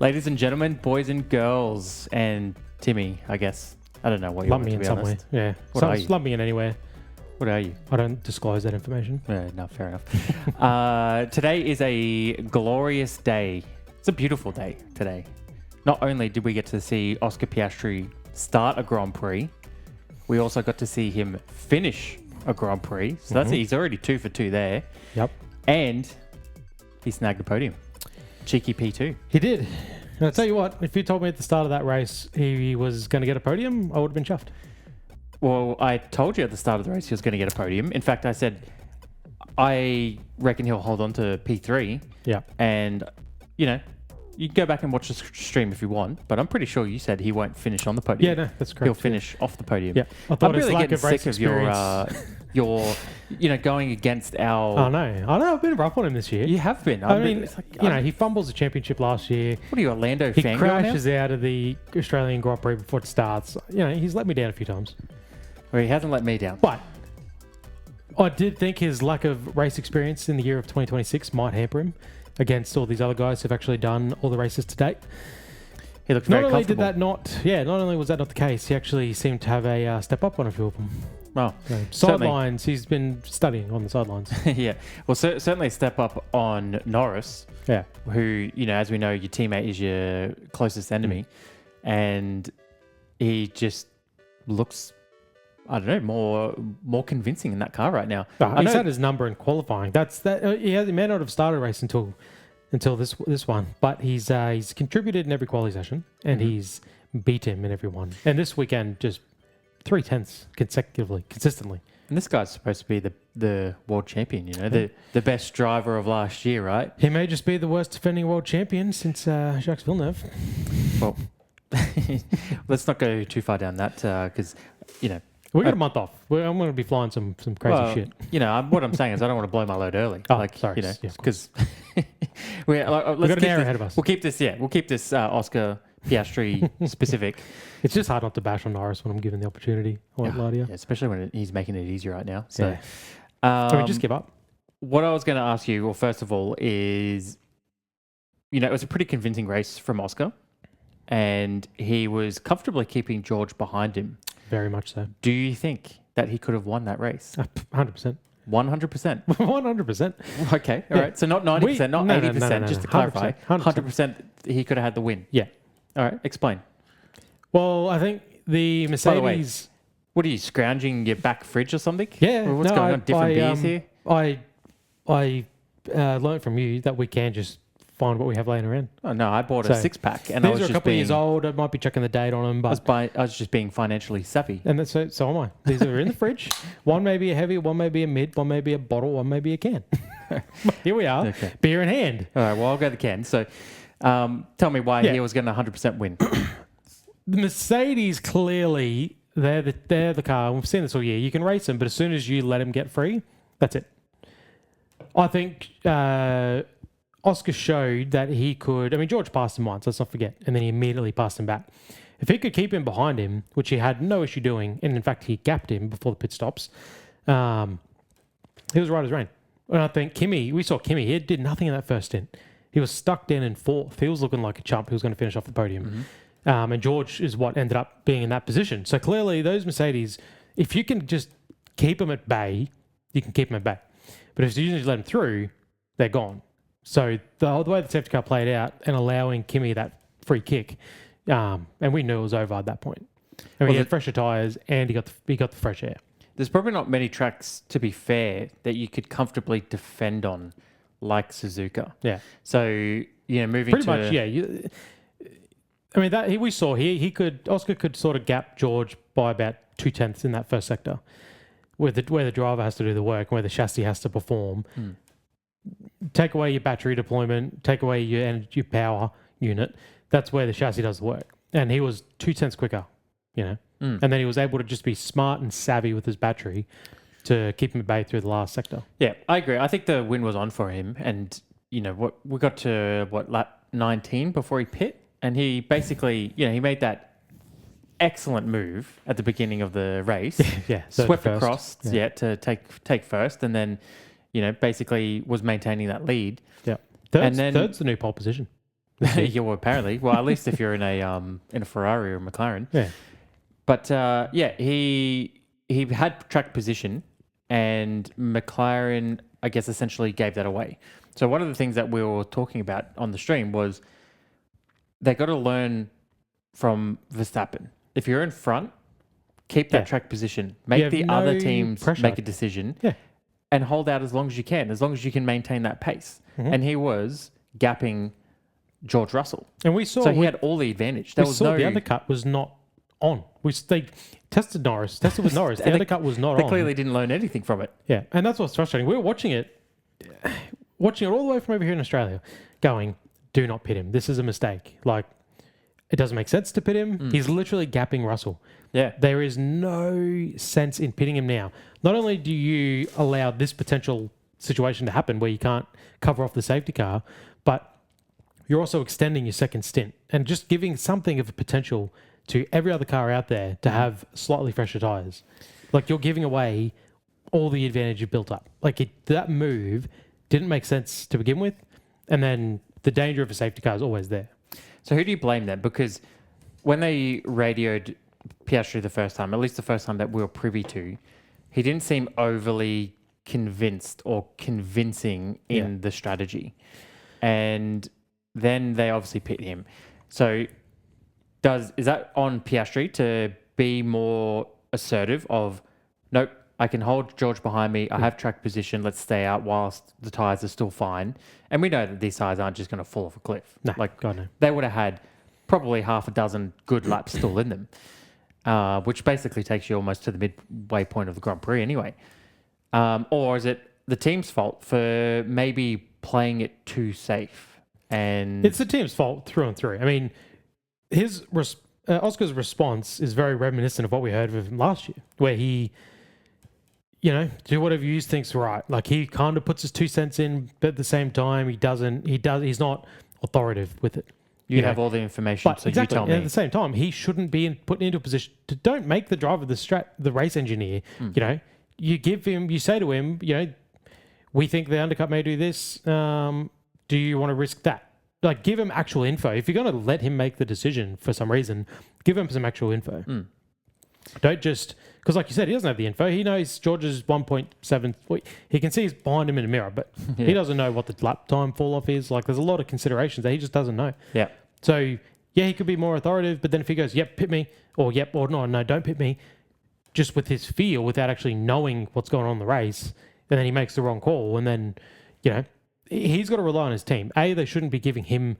Ladies and gentlemen, boys and girls, and Timmy, I guess. I don't know what you Lump want me to in be somewhere. honest. Yeah. What are you? Lump me in anywhere. What are you? I don't disclose that information. Yeah, no, fair enough. Today is a glorious day. It's a beautiful day today. Not only did we get to see Oscar Piastri start a Grand Prix, we also got to see him finish a Grand Prix. So that's he's already 2 for 2 there. Yep. And he snagged the podium. Cheeky P2. He did. And I'll tell you what, if you told me at the start of that race he was going to get a podium, I would have been chuffed. Well, I told you at the start of the race he was going to get a podium. In fact, I said, I reckon he'll hold on to P3. Yeah. And, you know, you can go back and watch the stream if you want, but I'm pretty sure you said he won't finish on the podium. Yeah, no, that's correct. He'll finish off the podium. Yeah. I thought I'm really lack getting of race sick of experience. your, you know, going against our... I know. I've been rough on him this year. You have been. I mean, it's like, you know, he fumbles the championship last year. What are you, Orlando He fangirl crashes now? out of the Australian Grand Prix before it starts. You know, he's let me down a few times. Well, he hasn't let me down. But I did think his lack of race experience in the year of 2026 might hamper him against all these other guys who've actually done all the races to date. He looks very comfortable. Not only was that not the case, he actually seemed to have a step up on a few of them. Well, sidelines, he's been studying on the sidelines. Yeah. Well, certainly a step up on Norris. Yeah. Who, you know, as we know, your teammate is your closest enemy. And he just looks, I don't know, more convincing in that car right now. He's had his number in qualifying. He may not have started a race until this one, but he's contributed in every quali session and he's beat him in every one. And this weekend, just 0.3 consistently. And this guy's supposed to be the world champion, you know, the best driver of last year, right? He may just be the worst defending world champion since Jacques Villeneuve. Well, let's not go too far down that because, you know, we got a month off. I'm going to be flying some crazy shit. You know, what I'm saying is I don't want to blow my load early. Sorry. You know, Yeah, because we've got an hour ahead of us. We'll keep this Oscar Piastri specific. It's just hard not to bash on Norris when I'm given the opportunity. I won't lie to you. Yeah, especially when he's making it easier right now. So, Can we just give up? What I was going to ask you, well, first of all, is, you know, it was a pretty convincing race from Oscar, and he was comfortably keeping George behind him. Very much so. Do you think that he could have won that race? 100%. 100%? 100%. Okay, all right. So not 90%, not 80%, just to clarify. 100%. He could have had the win. Yeah. All right, explain. Well, I think the Mercedes... By the way, what are you, scrounging your back fridge or something? Yeah. Or what's going on? Different beers here? I learned from you that we can just find what we have laying around. Oh, no, I bought a 6-pack. And these are a couple of years old. I might be checking the date on them. But I was just being financially savvy. And so am I. These are in the fridge. One may be a heavy, one may be a mid, one may be a bottle, one may be a can. Here we are. Okay. Beer in hand. All right, well, I'll go the can. So tell me why he was going to 100% win. The Mercedes, clearly, they're the car. We've seen this all year. You can race them, but as soon as you let them get free, that's it. I think Oscar showed that he could... I mean, George passed him once, let's not forget, and then he immediately passed him back. If he could keep him behind him, which he had no issue doing, and in fact, he gapped him before the pit stops, he was right as rain. And I think we saw Kimi, he did nothing in that first stint. He was stuck down in fourth. He was looking like a chump who was going to finish off the podium. And George is what ended up being in that position. So clearly, those Mercedes, if you can just keep them at bay, you can keep them at bay. But if you just let them through, they're gone. So the way the safety car played out and allowing Kimi that free kick, and we knew it was over at that point. And he had fresher tyres and he got the fresh air. There's probably not many tracks, to be fair, that you could comfortably defend on like Suzuka. Yeah. So, you know, moving pretty much, yeah. I mean, we saw Oscar could sort of gap George by about 0.2 in that first sector, where the driver has to do the work, where the chassis has to perform. Take away your battery deployment, take away your power unit. That's where the chassis does the work. And he was 0.2 quicker, you know. And then he was able to just be smart and savvy with his battery to keep him at bay through the last sector. Yeah, I agree. I think the win was on for him. And, you know, we got to, lap 19 before he pit? And he basically, you know, he made that excellent move at the beginning of the race. Swept across, to take first, and then, you know, basically was maintaining that lead. Yeah. Third's the new pole position. You apparently. Well, at least if you're in a Ferrari or a McLaren. Yeah. But he had track position, and McLaren, I guess, essentially gave that away. So one of the things that we were talking about on the stream was they got to learn from Verstappen. If you're in front, keep that track position. Make the other teams make a decision. Yeah. And hold out as long as you can maintain that pace. Mm-hmm. And he was gapping George Russell. And we saw... So he had all the advantage. There was no... the undercut was not on. They tested with Norris. The undercut was not on. They clearly didn't learn anything from it. Yeah, and that's what's frustrating. We were watching it all the way from over here in Australia, going, do not pit him. This is a mistake. Like, it doesn't make sense to pit him. He's literally gapping Russell. Yeah. There is no sense in pitting him now. Not only do you allow this potential situation to happen where you can't cover off the safety car, but you're also extending your second stint and just giving something of a potential to every other car out there to have slightly fresher tyres. Like, you're giving away all the advantage you built up. Like, that move didn't make sense to begin with, and then the danger of a safety car is always there. So who do you blame then? Because when they radioed Piastri the first time, at least the first time that we were privy to, he didn't seem overly convinced or convincing in the strategy. And then they obviously pit him. So is that on Piastri to be more assertive of, nope, I can hold George behind me. I have track position. Let's stay out whilst the tyres are still fine. And we know that these tyres aren't just going to fall off a cliff. No, God, no. They would have had probably half a dozen good laps still in them, which basically takes you almost to the midway point of the Grand Prix anyway. Or is it the team's fault for maybe playing it too safe? And it's the team's fault through and through. I mean, Oscar's response is very reminiscent of what we heard of him last year, where he, do whatever you think's right. Like, he kind of puts his 2 cents in, but at the same time, he's not authoritative with it. You have all the information, so exactly, you tell me. And at the same time, he shouldn't be put into a position to don't make the driver the race engineer. You say to him, we think the undercut may do this. Do you want to risk that? Like, give him actual info. If you're going to let him make the decision for some reason, give him some actual info. Don't just... Because like you said, he doesn't have the info. He knows George's 1.7... He can see he's behind him in a mirror, but he doesn't know what the lap time fall-off is. Like, there's a lot of considerations that he just doesn't know. Yeah. So, he could be more authoritative, but then if he goes, yep, pit me, or yep, or no, don't pit me, just with his feel, without actually knowing what's going on in the race, and then he makes the wrong call, and then, he's got to rely on his team. They shouldn't be giving him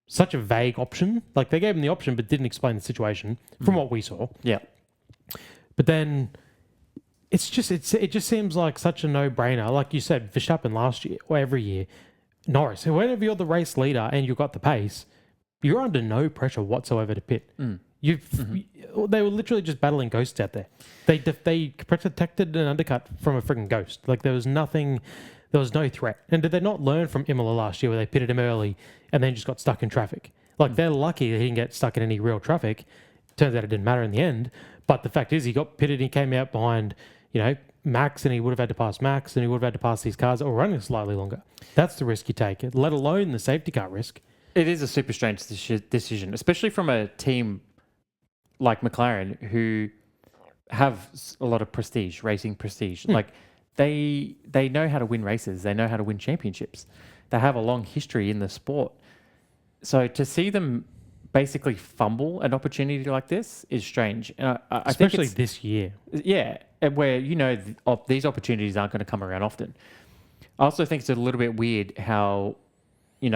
such a vague option. Like, they gave him the option, but didn't explain the situation from what we saw. Yeah. But then it just seems like such a no-brainer. Like you said, Verstappen last year or every year, Norris. Whenever you're the race leader and you've got the pace, you're under no pressure whatsoever to pit. They were literally just battling ghosts out there. They protected an undercut from a freaking ghost. Like, there was no threat. And did they not learn from Imola last year where they pitted him early and then just got stuck in traffic? Like, they're lucky that he didn't get stuck in any real traffic. Turns out it didn't matter in the end. But the fact is, he got pitted and he came out behind, Max, and he would have had to pass Max, and he would have had to pass these cars that were running slightly longer. That's the risk you take, let alone the safety car risk. It is a super strange decision, especially from a team like McLaren, who have a lot of prestige, racing prestige. Like, they know how to win races. They know how to win championships. They have a long history in the sport. So to see them basically fumble an opportunity like this is strange. I Especially think this year. Yeah, where, these opportunities aren't going to come around often. I also think it's a little bit weird how,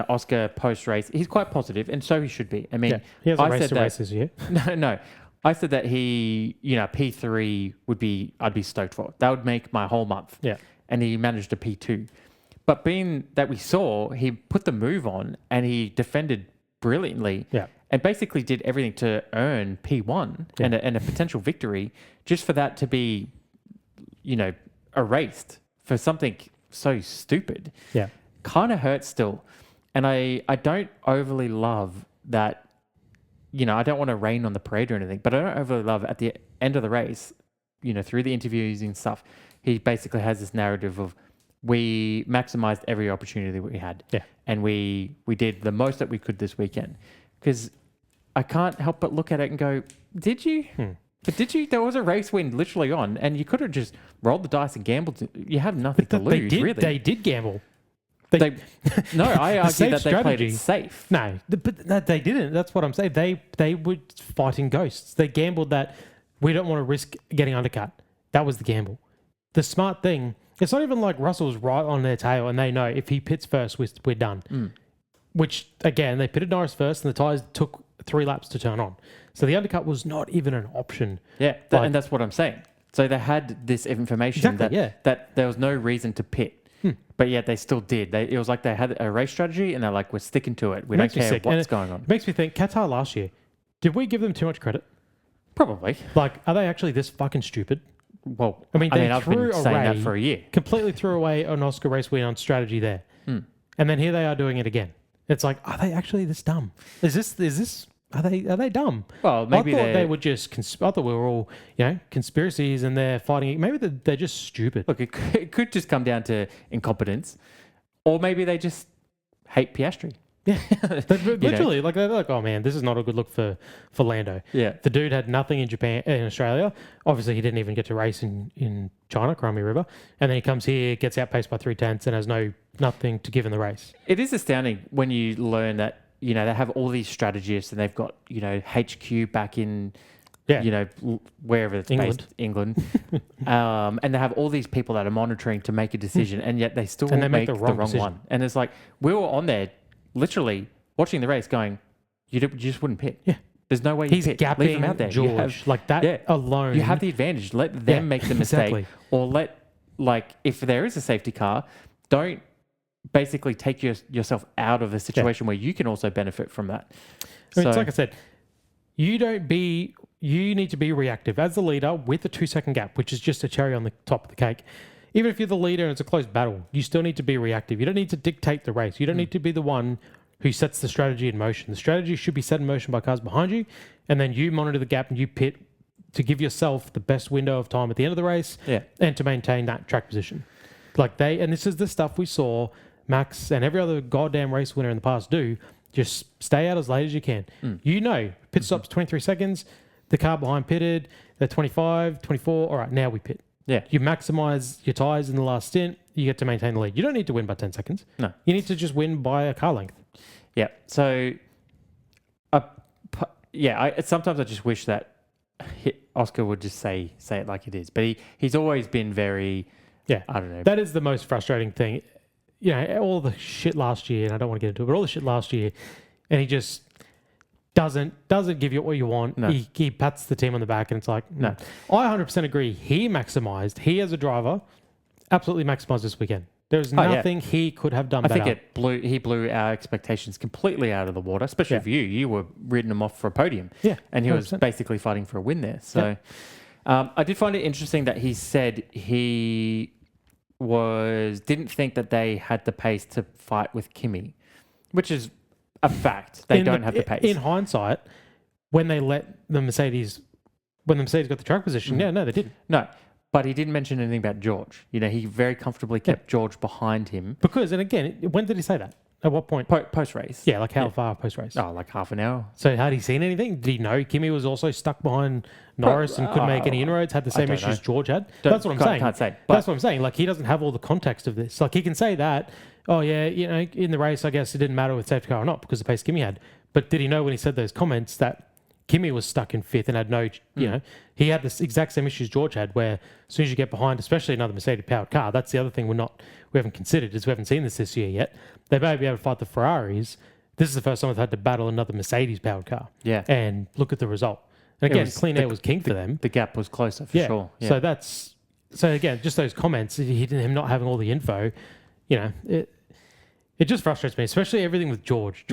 Oscar post-race, he's quite positive, and so he should be. I mean, he hasn't raced a race this year. No. I said that he, P3 I'd be stoked for. That would make my whole month. Yeah. And he managed a P2. But being that we saw, he put the move on and he defended brilliantly. Yeah. And basically did everything to earn P1 and a potential victory, just for that to be, erased for something so stupid. Yeah. Kind of hurts still. And I don't overly love that, I don't want to rain on the parade or anything, but I don't overly love at the end of the race, through the interviews and stuff, he basically has this narrative of, we maximized every opportunity that we had. Yeah. And we did the most that we could this weekend. Because I can't help but look at it and go, did you? But did you? There was a race win literally on, and you could have just rolled the dice and gambled. You have nothing to lose, really. They did gamble. No, I argue that they played it safe. No, but they didn't. That's what I'm saying. They were fighting ghosts. They gambled that we don't want to risk getting undercut. That was the gamble. The smart thing, it's not even like Russell's right on their tail and they know if he pits first, we're done. Which, again, they pitted Norris first and the tyres took 3 laps to turn on. So the undercut was not even an option. Yeah, and that's what I'm saying. So they had this information that there was no reason to pit. But yet they still did. It was like they had a race strategy and they're like, we're sticking to it. We don't care what's going on. It makes me think, Qatar last year, did we give them too much credit? Probably. Like, are they actually this fucking stupid? Well, I've been saying that for a year. Completely threw away an Oscar race win on strategy there. And then here they are doing it again. It's like, are they actually this dumb? Are they dumb? Well, maybe I thought they were just. I thought we were all, conspiracies, and they're fighting. Maybe they're just stupid. Look, it could just come down to incompetence, or maybe they just hate Piastri. Yeah, literally, they're like, oh man, this is not a good look for Lando. Yeah, the dude had nothing in Australia. Obviously, he didn't even get to race in China, Crimea River, and then he comes here, gets outpaced by 3/10, and has nothing to give in the race. It is astounding when you learn that they have all these strategists and they've got HQ back in wherever it's based, England, and they have all these people that are monitoring to make a decision, and yet they still make the wrong one. And it's like we were on there. Literally watching the race going, you just wouldn't pit. Yeah. There's no way he's you pit. Leave him out there. George. Alone. You have the advantage. Let them make the mistake. Or if there is a safety car, don't basically take yourself out of a situation where you can also benefit from that. I mean, it's like I said, you need to be reactive as the leader with a 2-second gap, which is just a cherry on the top of the cake. Even if you're the leader and it's a close battle, you still need to be reactive. You don't need to dictate the race. You don't need to be the one who sets the strategy in motion. The strategy should be set in motion by cars behind you, and then you monitor the gap and you pit to give yourself the best window of time at the end of the race and to maintain that track position. And this is the stuff we saw Max and every other goddamn race winner in the past do. Just stay out as late as you can. Pit stops 23 seconds, the car behind pitted, they're 25, 24, all right, now we pit. Yeah. You maximize your tyres in the last stint, you get to maintain the lead. You don't need to win by 10 seconds. No. You need to just win by a car length. Yeah. So, sometimes I just wish that Oscar would just say it like it is. But he's always been very, I don't know. That is the most frustrating thing. All the shit last year, and I don't want to get into it, but all the shit last year, and he just doesn't give you what you want. No. He pats the team on the back, and it's like, no. I 100% agree. He as a driver, absolutely maximized this weekend. There's nothing he could have done better. I think he blew our expectations completely out of the water, especially for you. You were reading him off for a podium. Yeah. And he 100%. Was basically fighting for a win there. So I did find it interesting that he said he didn't think that they had the pace to fight with Kimi, which is a fact. They don't have the pace. In hindsight, when the Mercedes got the track position, no, they didn't. No, but he didn't mention anything about George. He very comfortably kept George behind him. Because, and again, when did he say that? At what point? Post-race. Yeah, like how far post-race? Oh, like half an hour. So had he seen anything? Did he know Kimi was also stuck behind Norris and couldn't make any inroads, had the same issues George had? That's what I'm saying. Can't say. That's what I'm saying. Like, he doesn't have all the context of this. Like, he can say that, in the race, I guess it didn't matter with safety car or not because the pace Kimi had. But did he know when he said those comments that Kimi was stuck in fifth and had no, he had the exact same issues George had where as soon as you get behind, especially another Mercedes-powered car, that's the other thing we haven't considered is we haven't seen this year yet. They may be able to fight the Ferraris. This is the first time they've had to battle another Mercedes-powered car. Yeah. And look at the result. And again, clean air was king for them. The gap was closer for sure. Yeah. So again, just those comments, him not having all the info, it just frustrates me, especially everything with George.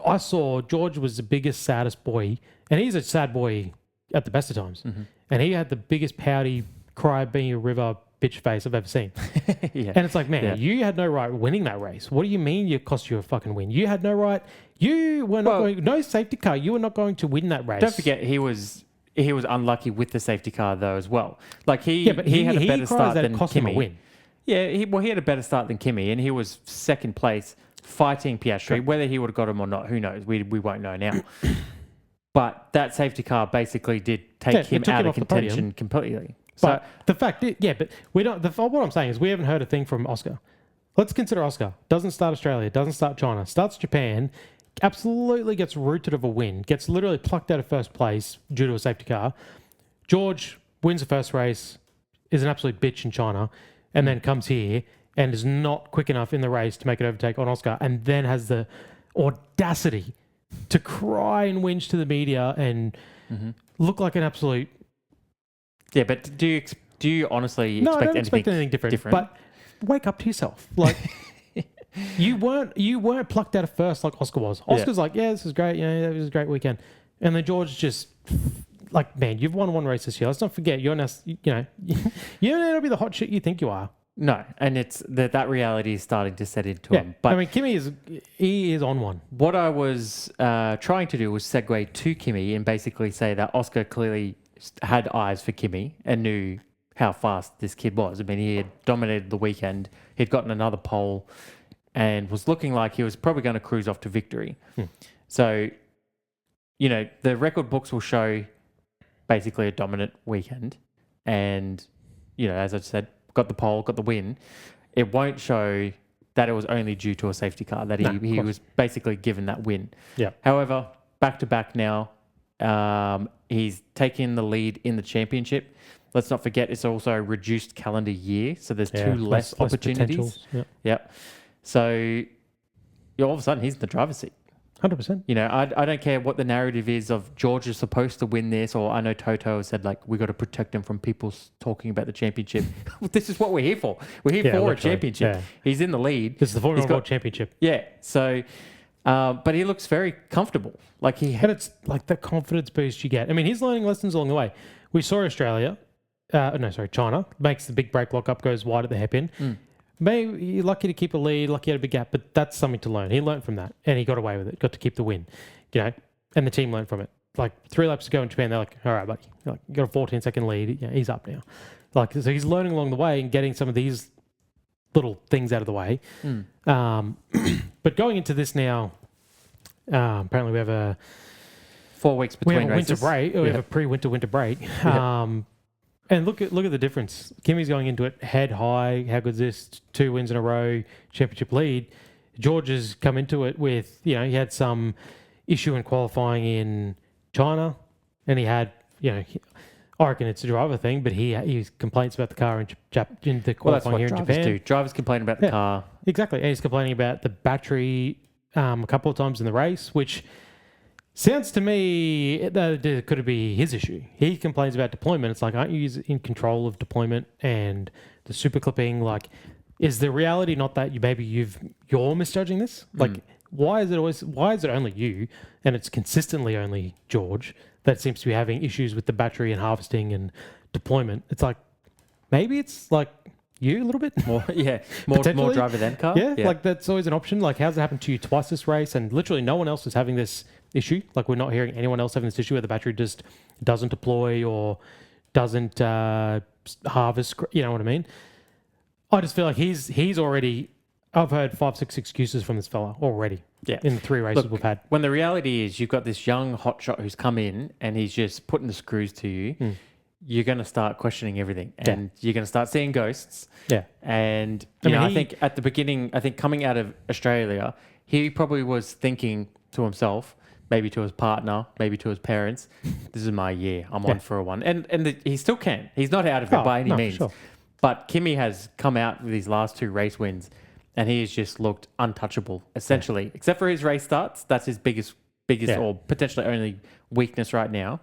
I saw George was the biggest, saddest boy, and he's a sad boy at the best of times. Mm-hmm. And he had the biggest pouty, cry being a river bitch face I've ever seen. And it's like, man, you had no right winning that race. What do you mean it cost you a fucking win? You had no right. You were not going, no safety car. You were not going to win that race. Don't forget, he was unlucky with the safety car though as well. Like he had a better start than cost Kimi. Him a win. Yeah, he had a better start than Kimi, and he was second place fighting Piastri. Correct. Whether he would have got him or not, who knows? We won't know now. But that safety car basically did take him out of contention completely. But the fact is, but we don't. What I'm saying is we haven't heard a thing from Oscar. Let's consider Oscar. Doesn't start Australia, doesn't start China, starts Japan, absolutely gets rooted of a win, gets literally plucked out of first place due to a safety car. George wins the first race, is an absolute bitch in China, and then comes here and is not quick enough in the race to make an overtake on Oscar, and then has the audacity to cry and whinge to the media and look like an absolute... Yeah, but do you honestly No, expect I don't expect anything different. But wake up to yourself. Like, you weren't plucked out of first like Oscar was. Oscar's like, yeah, this is great. That was a great weekend. And then George just... Like, man, you've won one race this year. Let's not forget, you're now, you don't need to be the hot shit you think you are. No, and it's that reality is starting to set into him. But I mean, Kimi is on one. What I was trying to do was segue to Kimi and basically say that Oscar clearly had eyes for Kimi and knew how fast this kid was. I mean, he had dominated the weekend. He'd gotten another pole and was looking like he was probably going to cruise off to victory. So, the record books will show basically a dominant weekend. And, as I said, got the pole, got the win. It won't show that it was only due to a safety car, that he was basically given that win. Yeah. However, back-to-back now, he's taking the lead in the championship. Let's not forget it's also a reduced calendar year, so there's two less opportunities. Yep. So all of a sudden, he's in the driver's seat. 100%. I don't care what the narrative is of George is supposed to win this, or I know Toto has said, like, we got to protect him from people talking about the championship. This is what we're here for. We're here for a championship. Yeah. He's in the lead. This is the Formula World Championship. Yeah. So, but he looks very comfortable. Like and it's like the confidence boost you get. I mean, he's learning lessons along the way. We saw China makes the big brake lock up, goes wide at the hairpin. Maybe you're lucky to keep a lead, lucky to have a big gap, but that's something to learn. He learned from that, and he got away with it, got to keep the win, and the team learned from it. Like 3 laps ago in Japan, they're like, all right, buddy, you got a 14-second lead. Yeah, he's up now. Like, so he's learning along the way and getting some of these little things out of the way. But going into this now, apparently we have a 4 weeks between races. Winter break. We have a pre-winter break. And look at the difference. Kimi's going into it head high. How good is this? 2 wins in a row, championship lead. George has come into it with, he had some issue in qualifying in China, and he had, I reckon it's a driver thing, but he complains about the car in the qualifying here in Japan. Do. Drivers complain about the car. Exactly. And he's complaining about the battery a couple of times in the race, which sounds to me that it could be his issue. He complains about deployment. It's like, aren't you in control of deployment and the super clipping? Like, is the reality not that you're misjudging this? Like, why is it only you, and it's consistently only George that seems to be having issues with the battery and harvesting and deployment? It's like, maybe it's like you a little bit more driver than car. Yeah, like that's always an option. Like, how's it happened to you twice this race, and literally no one else is having this issue? Like, we're not hearing anyone else having this issue where the battery just doesn't deploy or doesn't harvest. You know what I mean? I just feel like he's already. I've heard 5-6 excuses from this fella already. Yeah, in the 3 races we've had. When the reality is, you've got this young hotshot who's come in and he's just putting the screws to you. You're going to start questioning everything, and you're going to start seeing ghosts. Yeah, and I think at the beginning, coming out of Australia, he probably was thinking to himself, maybe to his partner, maybe to his parents, this is my year. I'm on for a one. And he still can. He's not out of it by any means. Sure. But Kimi has come out with these last 2 race wins, and he has just looked untouchable, essentially. Except for his race starts. That's his biggest or potentially only weakness right now.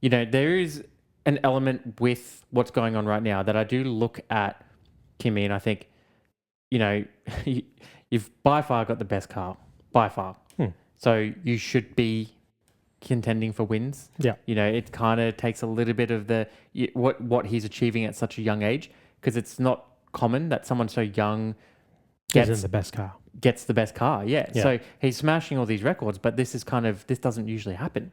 There is an element with what's going on right now that I do look at Kimi, and I think, you've by far got the best car. By far. So you should be contending for wins. Yeah. It kind of takes a little bit of what he's achieving at such a young age, because it's not common that someone so young gets the best car. Gets the best car, yeah. So he's smashing all these records, but this doesn't usually happen.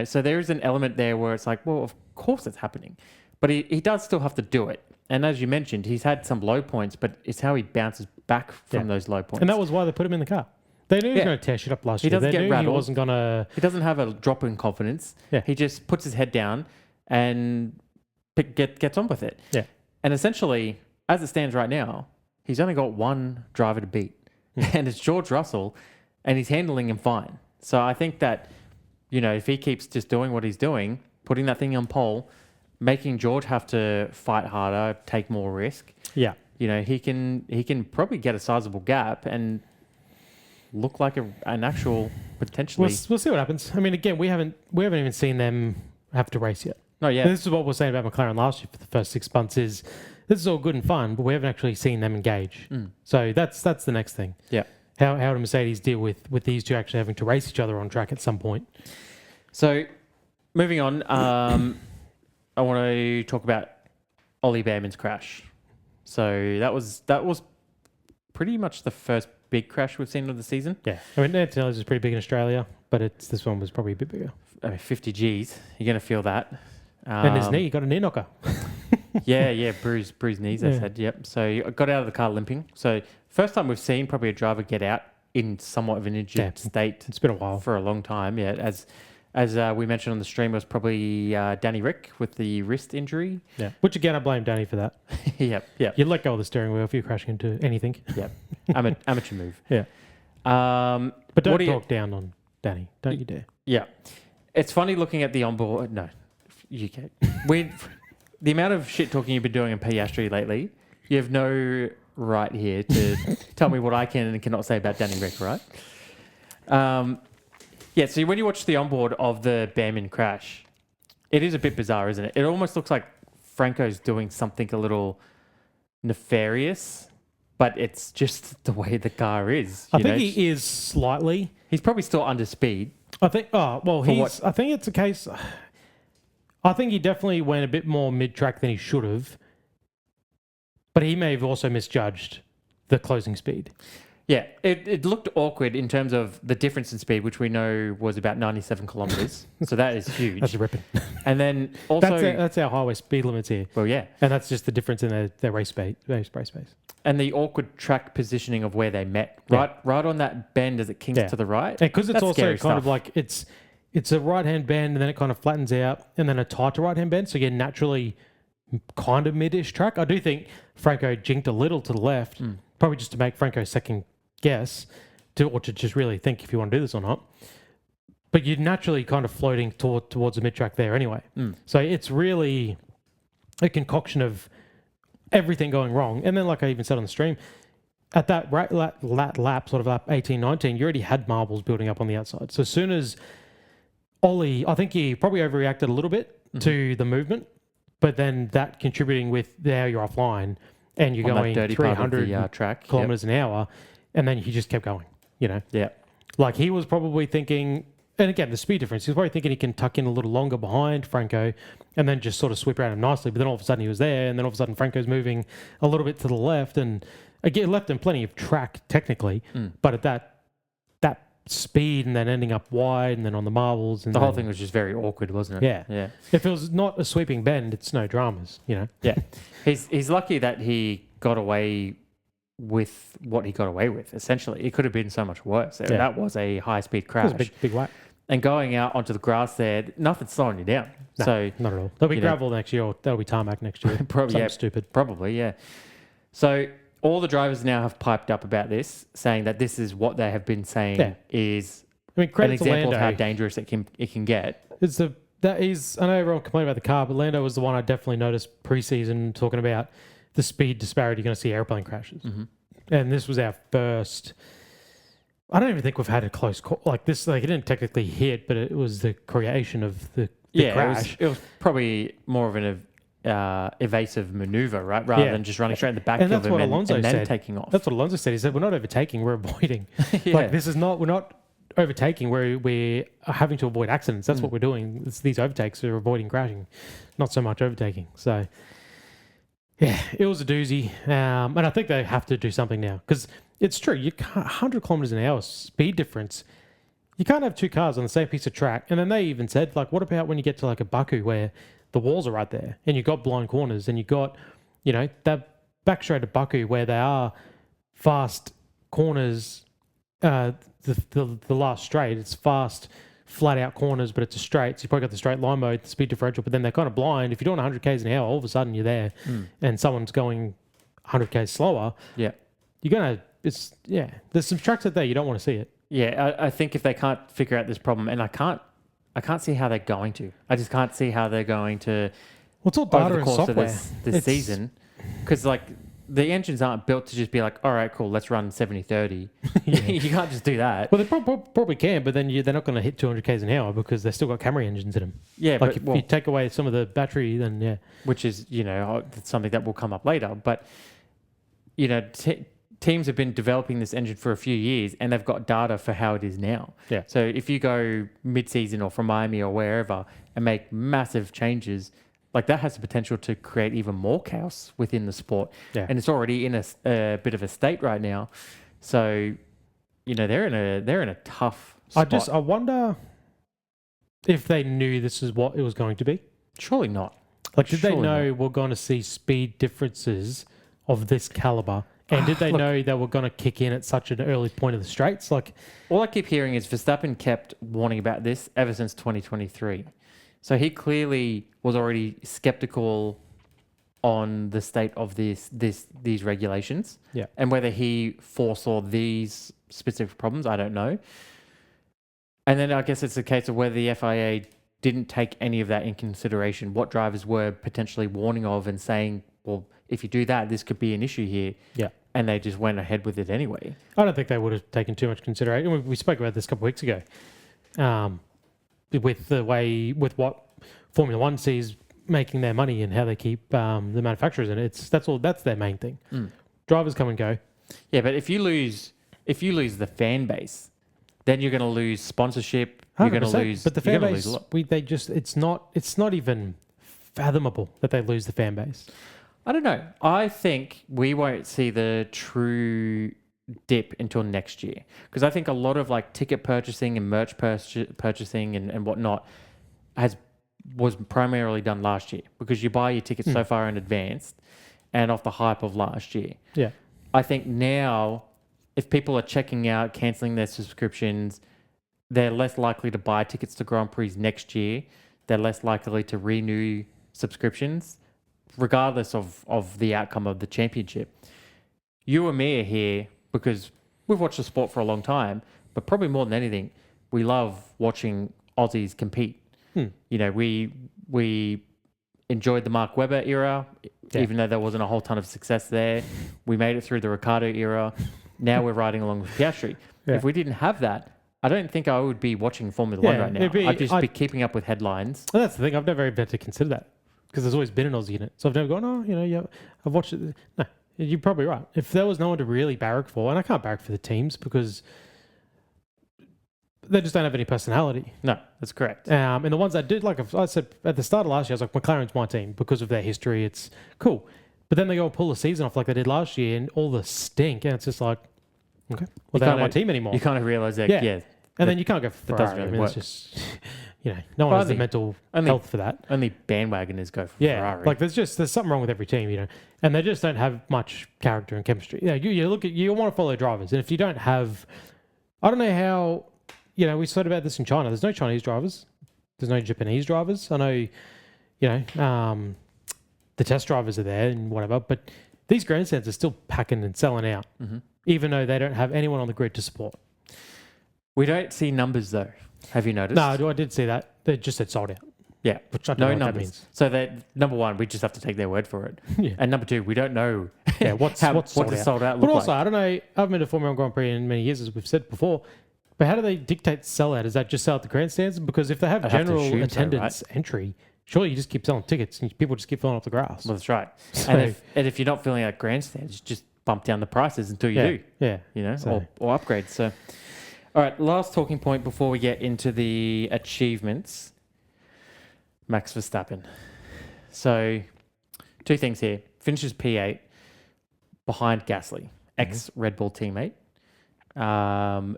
So there is an element there where it's like, well, of course it's happening. But he does still have to do it. And as you mentioned, he's had some low points, but it's how he bounces back from those low points. And that was why they put him in the car. They knew he was going to tear shit up last year. Doesn't They get knew rattled. he wasn't going to... He doesn't have a drop in confidence. Yeah. He just puts his head down and gets on with it. Yeah. And essentially, as it stands right now, he's only got one driver to beat. And it's George Russell, and he's handling him fine. So I think that, if he keeps just doing what he's doing, putting that thing on pole, making George have to fight harder, take more risk, Yeah. he can probably get a sizable gap and look like an actual potentially. We'll see what happens. I mean, again, we haven't even seen them have to race yet. No, yeah. And this is what we're saying about McLaren last year for the first 6 months is this is all good and fun, but we haven't actually seen them engage. So that's the next thing. Yeah. How do Mercedes deal with these two actually having to race each other on track at some point? So moving on, I want to talk about Ollie Bearman's crash. So that was pretty much the first big crash we've seen of the season. Yeah. I mean, Antonelli's is pretty big in Australia, but this one was probably a bit bigger. I mean, 50 Gs. You're going to feel that. And his knee, he got a knee knocker. yeah, bruised knees, they said. Yep. So you got out of the car limping. So first time we've seen probably a driver get out in somewhat of an injured state. It's been a while. For a long time, yeah. As we mentioned on the stream, it was probably Danny Rick with the wrist injury. Yeah. Which again, I blame Danny for that. Yep. You let go of the steering wheel if you're crashing into anything. Yep. Amateur move. Yeah. But don't talk down on Danny. Don't you dare. Yeah. It's funny looking at the onboard. No, you can't. The amount of shit talking you've been doing in Piastri lately, you have no right here to tell me what I can and cannot say about Danny Rick, right? Yeah, so when you watch the onboard of the Bearman crash, it is a bit bizarre, isn't it? It almost looks like Franco's doing something a little nefarious, but it's just the way the car is. I think he is slightly. He's probably still under speed. I think, I think it's a case... I think he definitely went a bit more mid-track than he should have, but he may have also misjudged the closing speed. Yeah, it looked awkward in terms of the difference in speed, which we know was about 97 kilometres. So that is huge. That's ripping. And then also... That's our highway speed limits here. Well, yeah. And that's just the difference in their race space. And the awkward track positioning of where they met. Right on that bend as it kinks to the right. Because it's also kind of like... It's a right-hand bend, and then it kind of flattens out, and then a tighter right-hand bend. So you're naturally kind of mid-ish track. I do think Franco jinked a little to the left, probably just to make Franco second guess, or to just really think if you want to do this or not. But you're naturally kind of floating towards the mid-track there anyway. So it's really a concoction of everything going wrong. And then, like I even said on the stream, at that lap, sort of lap 18, 19, you already had marbles building up on the outside. So as soon as Ollie, I think he probably overreacted a little bit to the movement, but then that contributing with now you're offline and you're going 300 kilometers an hour, and then he just kept going, Yeah. Like he was probably thinking, and again, the speed difference, he was probably thinking he can tuck in a little longer behind Franco and then just sort of sweep around him nicely, but then all of a sudden he was there, and then all of a sudden Franco's moving a little bit to the left, and again, left him plenty of track technically, but at that speed and then ending up wide and then on the marbles. And the whole thing was just very awkward, wasn't it? Yeah. If it was not a sweeping bend, it's no dramas, Yeah. He's lucky that he got away with what he got away with, essentially. It could have been so much worse. Yeah. That was a high-speed crash. It was a big whack. And going out onto the grass there, nothing's slowing you down. No, so not at all. There'll be gravel next year, or there'll be tarmac next year. Probably, stupid. Probably, yeah. So all the drivers now have piped up about this, saying that this is what they have been saying is an example of how dangerous it can get. I know everyone complained about the car, but Lando was the one I definitely noticed pre-season talking about the speed disparity. You're going to see airplane crashes. And this was our first... I don't even think we've had a close call like this. Like it didn't technically hit, but it was the creation of the crash. It was probably more of an evasive maneuver, right? Rather than just running straight in the back of him and then taking off. That's what Alonso said. He said, we're not overtaking, we're avoiding. Like we're not overtaking, we're having to avoid accidents. That's what we're doing. These overtakes are avoiding crashing, not so much overtaking. So, yeah, it was a doozy. And I think they have to do something now because it's true. You can't, 100 kilometers an hour speed difference. You can't have two cars on the same piece of track. And then they even said, like, what about when you get to like a Baku where the walls are right there and you've got blind corners and you've got that back straight at Baku where they are fast corners, the last straight, it's fast, flat out corners, but it's a straight. So you probably got the straight line mode, the speed differential, but then they're kind of blind. If you're doing 100 k's an hour, all of a sudden you're there, and someone's going 100 k's slower. Yeah, you're gonna. There's some tracks out there you don't want to see it. Yeah, I think if they can't figure out this problem, and I can't see how they're going to. I just can't see how they're going to. Well, it's all data over the and course software. of this season, because like the engines aren't built to just be like, all right, cool, let's run 70-30. You can't just do that. Well, they probably can, but then they're not going to hit 200 k's an hour because they've still got Camry engines in them. Yeah, like if you take away some of the battery, then yeah. Which is something that will come up later, but teams have been developing this engine for a few years and they've got data for how it is now. Yeah. So if you go mid-season or from Miami or wherever and make massive changes, like that has the potential to create even more chaos within the sport. Yeah. And it's already in a bit of a state right now. So, they're in a tough spot. I wonder if they knew this is what it was going to be. Surely not. Like, did they know we're going to see speed differences of this caliber? And did they know they were going to kick in at such an early point of the straights? Like, all I keep hearing is Verstappen kept warning about this ever since 2023. So he clearly was already skeptical on the state of these regulations. Yeah. And whether he foresaw these specific problems, I don't know. And then I guess it's a case of whether the FIA didn't take any of that in consideration, what drivers were potentially warning of and saying, well, if you do that, this could be an issue here. Yeah. And they just went ahead with it anyway. I don't think they would have taken too much consideration. We spoke about this a couple of weeks ago. With what Formula One sees making their money and how they keep the manufacturers in it. That's their main thing. Drivers come and go. Yeah, but if you lose the fan base, then you're going to lose sponsorship. You're going to lose. But the fan base, it's not even fathomable that they lose the fan base. I don't know. I think we won't see the true dip until next year, because I think a lot of like ticket purchasing and merch purchasing and whatnot was primarily done last year, because you buy your tickets so far in advance and off the hype of last year. Yeah. I think now, if people are checking out, cancelling their subscriptions, they're less likely to buy tickets to Grand Prix next year. They're less likely to renew subscriptions, regardless of the outcome of the championship. You and me are here because we've watched the sport for a long time, but probably more than anything, we love watching Aussies compete. We enjoyed the Mark Webber era, even though there wasn't a whole ton of success there. We made it through the Ricciardo era. Now we're riding along with Piastri. Yeah. If we didn't have that, I don't think I would be watching Formula One right now. I'd just be keeping up with headlines. Well, that's the thing. I've never even had to consider that, because there's always been an Aussie in it. So I've never gone, I've watched it. No, you're probably right. If there was no one to really barrack for, and I can't barrack for the teams because they just don't have any personality. No, that's correct. And the ones that did, like I said at the start of last year, I was like, McLaren's my team because of their history. It's cool. But then they go and pull the season off like they did last year and all the stink. And it's just like, okay, well, they're not my team anymore. You kind of realize that, yeah. And then you can't go for Ferrari. Really work. It's just, no one has the mental health for that. Only bandwagoners go for Ferrari. Like there's something wrong with every team, and they just don't have much character and chemistry. You want to follow drivers, and if you don't have, I don't know how, we said about this in China. There's no Chinese drivers. There's no Japanese drivers. I know, the test drivers are there and whatever, but these grandstands are still packing and selling out, even though they don't have anyone on the grid to support. We don't see numbers though. Have you noticed? No, I did see that. They just said sold out. Yeah, which I don't know what that means. So that number one, we just have to take their word for it. Yeah. And number two, we don't know. What does sold out look But also, like. I don't know. I haven't been to Formula One Grand Prix in many years, as we've said before. But how do they dictate sellout? Is that just sell at the grandstands? Because if they have general attendance entry, surely you just keep selling tickets and people just keep filling up the grass. Well, that's right. So, and if you're not filling out grandstands, just bump down the prices until you do. Yeah. Or upgrade. So, all right, last talking point before we get into the achievements. Max Verstappen. So, two things here. Finishes P8 behind Gasly, ex-Red Bull teammate.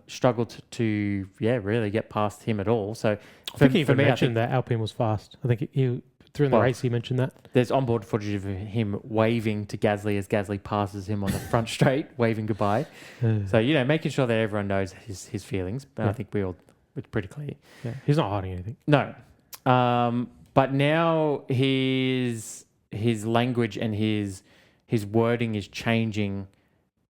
Struggled to really get past him at all. So I think he even mentioned that Alpine was fast. I think Through in the race, he mentioned that. There's onboard footage of him waving to Gasly as Gasly passes him on the front straight, waving goodbye. So, making sure that everyone knows his feelings. But I think it's pretty clear. Yeah. He's not hiding anything. No. But now his language and his wording is changing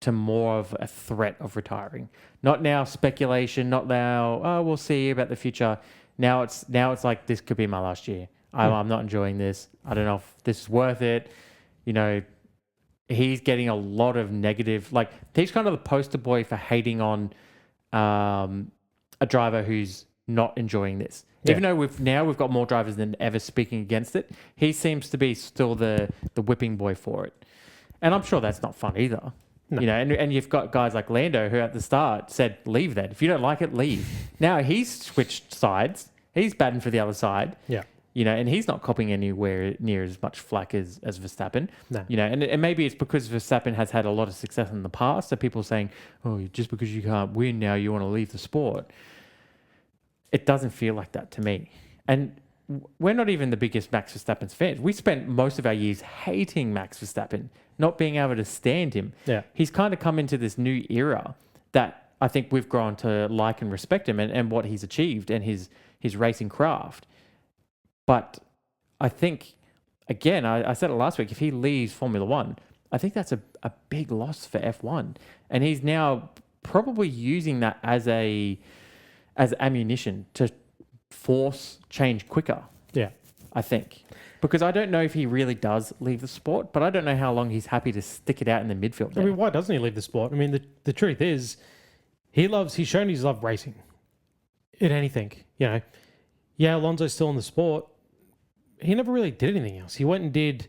to more of a threat of retiring. Not now speculation, not now, we'll see about the future. Now it's like, this could be my last year. I'm not enjoying this. I don't know if this is worth it. He's getting a lot of negative, like he's kind of the poster boy for hating on a driver who's not enjoying this. Yeah. Even though we've got more drivers than ever speaking against it, he seems to be still the whipping boy for it. And I'm sure that's not fun either. No. And you've got guys like Lando who at the start said, leave that. If you don't like it, leave. Now he's switched sides. He's batting for the other side. Yeah. And he's not copying anywhere near as much flack as Verstappen. No. And maybe it's because Verstappen has had a lot of success in the past. So people are saying, oh, just because you can't win now, you want to leave the sport. It doesn't feel like that to me. And we're not even the biggest Max Verstappen fans. We spent most of our years hating Max Verstappen, not being able to stand him. Yeah. He's kind of come into this new era that I think we've grown to like and respect him and what he's achieved and his racing craft. But I think, again, I said it last week, if he leaves Formula One, I think that's a big loss for F1. And he's now probably using that as ammunition to force change quicker. Yeah. I think. Because I don't know if he really does leave the sport, but I don't know how long he's happy to stick it out in the midfield. I mean, why doesn't he leave the sport? I mean, the truth is, he's shown his love racing in anything. Yeah, Alonso's still in the sport. He never really did anything else. He went and